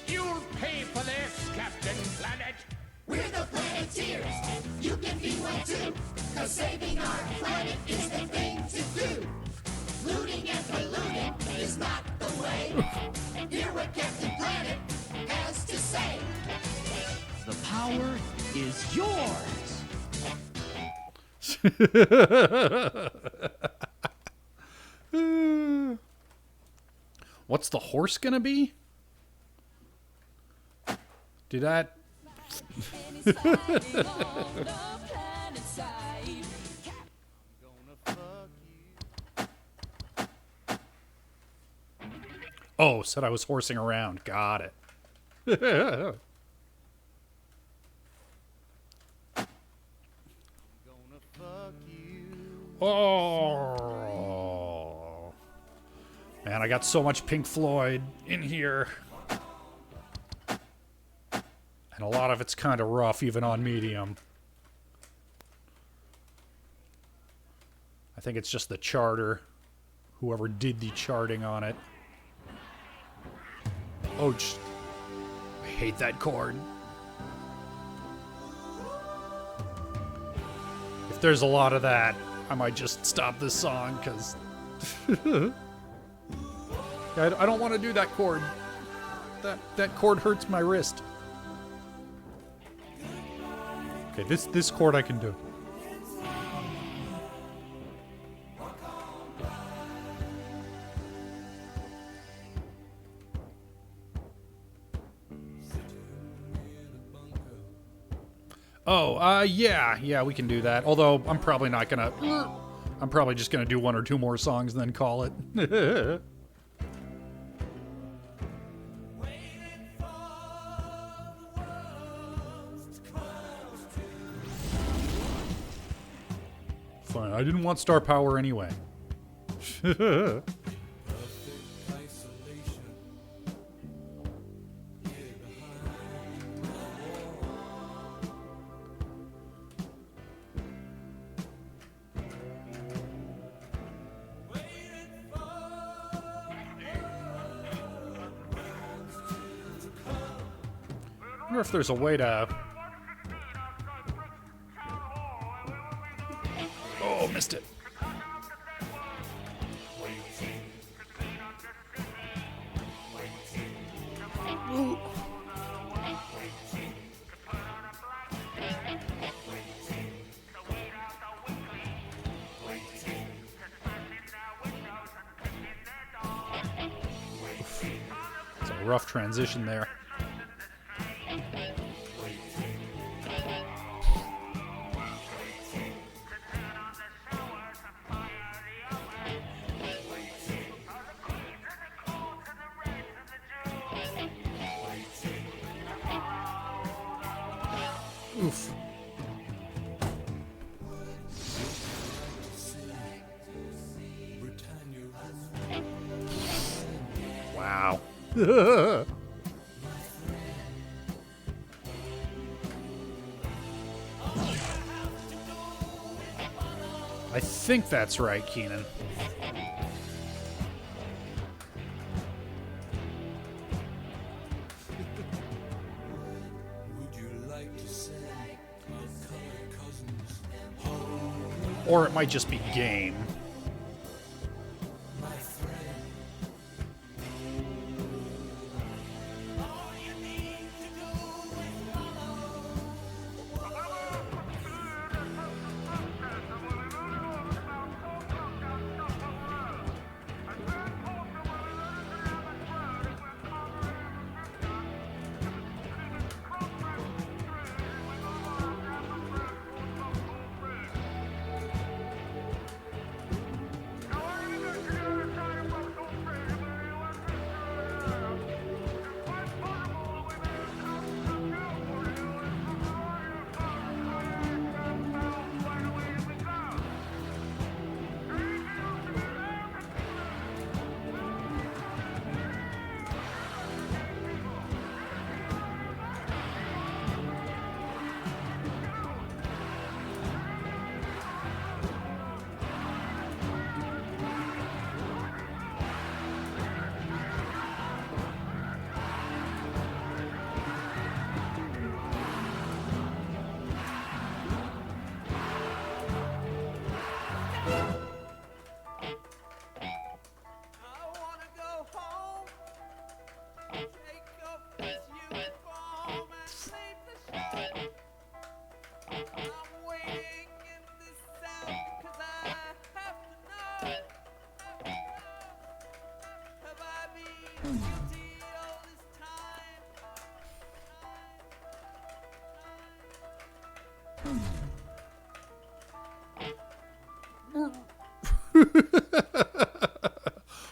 You'll pay for this, Captain Planet. We're the Planeteers. You can be one too. Cause saving our planet is the thing to do. Looting and polluting is not the way. Hear what Captain Planet has to say. The power is yours. What's the horse gonna be? Do that. Oh, said I was horsing around. Got it. Oh. Man, I got so much Pink Floyd in here. And a lot of it's kind of rough, even on medium. I think it's just the charter. Whoever did the charting on it. Oh, I hate that chord. If there's a lot of that, I might just stop this song, because... I don't want to do that chord. That chord hurts my wrist. Okay, this chord I can do. Oh, yeah, we can do that. Although, I'm probably not gonna... I'm probably just gonna do 1 or 2 more songs and then call it. Fine, I didn't want star power anyway. I wonder if there's a way to... Oh, missed it. Ooh. It's a rough transition there. Oof. Wow. I think that's right, Keenan. Or it might just be game.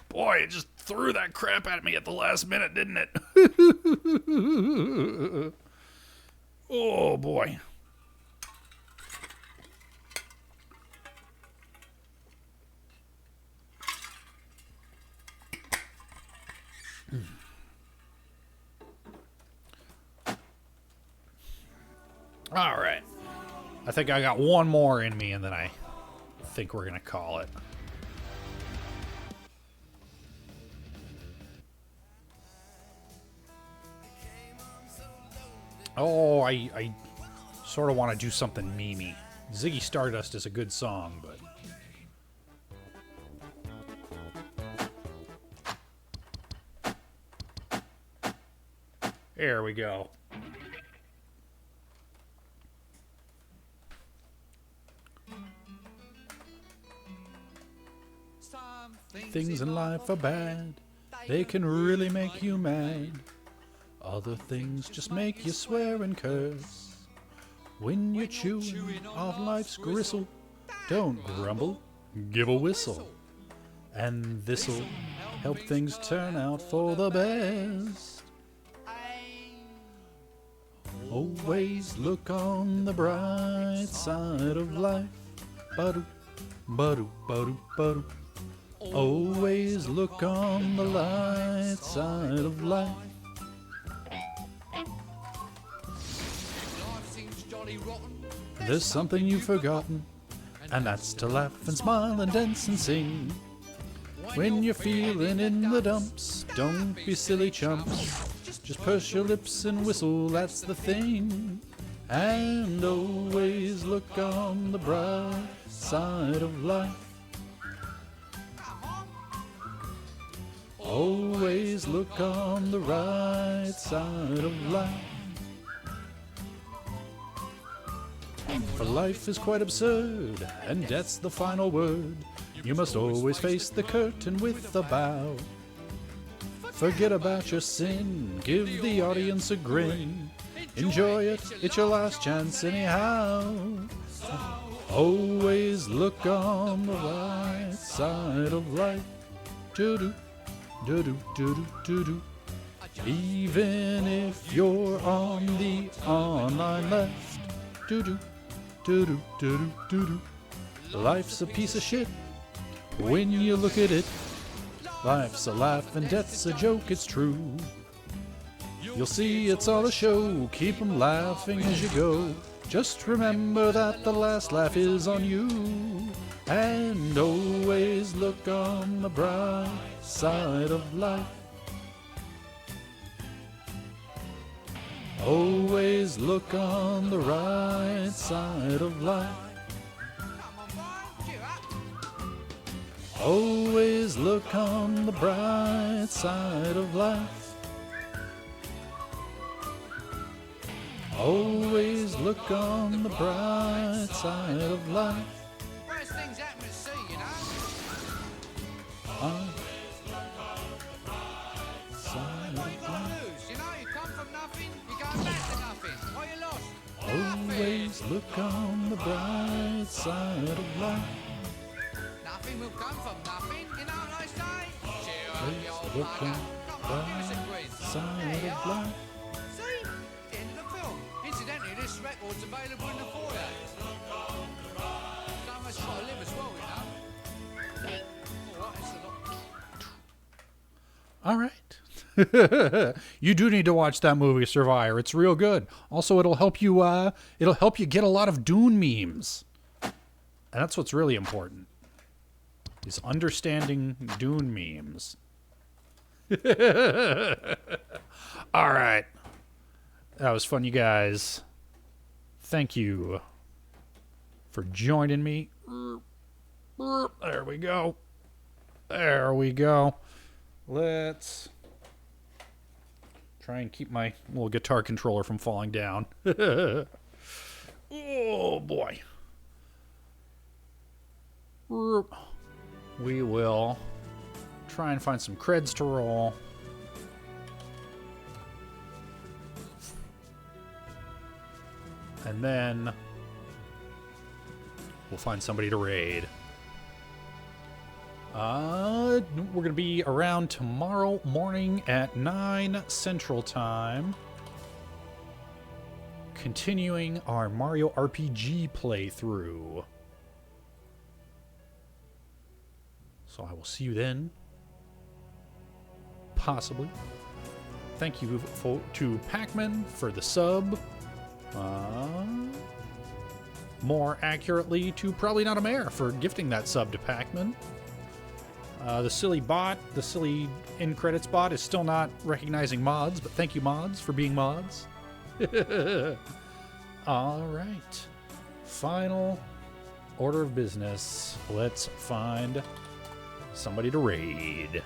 Boy, it just threw that crap at me at the last minute, didn't it? Oh, boy. All right. I think I got one more in me, and then I think we're going to call it. Oh, I sort of want to do something memey. Ziggy Stardust is a good song, but... There we go. Things in life are bad. They can really make you mad. Other things just make you swear and curse. When you're chewing off life's gristle, don't grumble, give a whistle. And this'll help things turn out for the best. Always look on the bright side of life. Ba-do, ba-do, ba-do, ba-do. Always look on the light side of life. There's something you've forgotten, and that's to laugh and smile and dance and sing. When you're feeling in the dumps, don't be silly chumps. Just purse your lips and whistle, that's the thing. And always look on the bright side of life. Always look on the right side of life. For life is quite absurd, and death's the final word. You must always face the curtain with a bow. Forget about your sin, give the audience a grin. Enjoy it, it's your last chance anyhow. Always look on the right side of life. Do-do, do-do, do-do, do-do. Even if you're on the online left. Do-do, do-do, do-do, do-do. Life's a piece of shit when you look at it. Life's a laugh and death's a joke, it's true. You'll see it's all a show, keep 'em laughing as you go. Just remember that the last laugh is on you. And always look on the bright side of life. Always look on the right side of life. Always look on the bright side of life. Always look on the bright side of life. Worst things happen at sea, you know. Side What you of gotta life. lose? You know, you come from nothing, you go back to nothing. What you lost? Always look on the bright side of life. Nothing will come from nothing, you know what I say? Cheer up, you old Always look on bugger. Come on, give us a quiz. side There you of are. life. See? The end of the film. Incidentally, this record's available in the foyer. Someone's got to live as well, you know. All right, that's a lot. All right. You do need to watch that movie, Survivor. It's real good. Also, it'll help you get a lot of Dune memes. And that's what's really important. Is understanding Dune memes. All right. That was fun, you guys. Thank you for joining me. There we go. There we go. Let's try and keep my little guitar controller from falling down. Oh, boy. We will try and find some creds to roll. And then we'll find somebody to raid. We're going to be around tomorrow morning at 9 Central Time. Continuing our Mario RPG playthrough. So I will see you then. Possibly. Thank you to Pac-Man for the sub. More accurately, to Probably Not a Mayor for gifting that sub to Pac-Man. The silly bot, the silly in credits bot is still not recognizing mods, but thank you, mods, for being mods. All right. Final order of business. Let's find somebody to raid.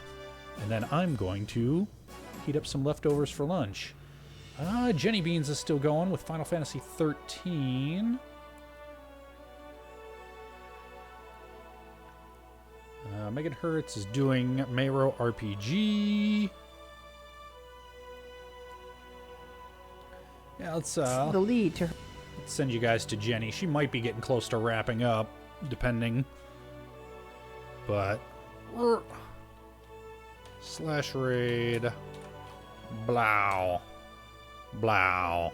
And then I'm going to heat up some leftovers for lunch. Jenny Beans is still going with Final Fantasy 13. Megan Hertz is doing Mayro RPG. Yeah, let's the lead to her. Let's send you guys to Jenny. She might be getting close to wrapping up, depending. But slash raid. Blow. Blow.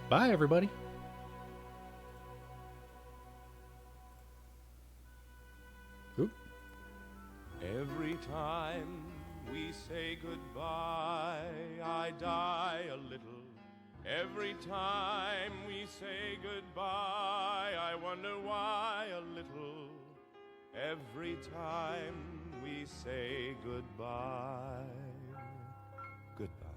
Bye, everybody. Every time we say goodbye, I die a little. Every time we say goodbye, I wonder why a little. Every time we say goodbye, goodbye.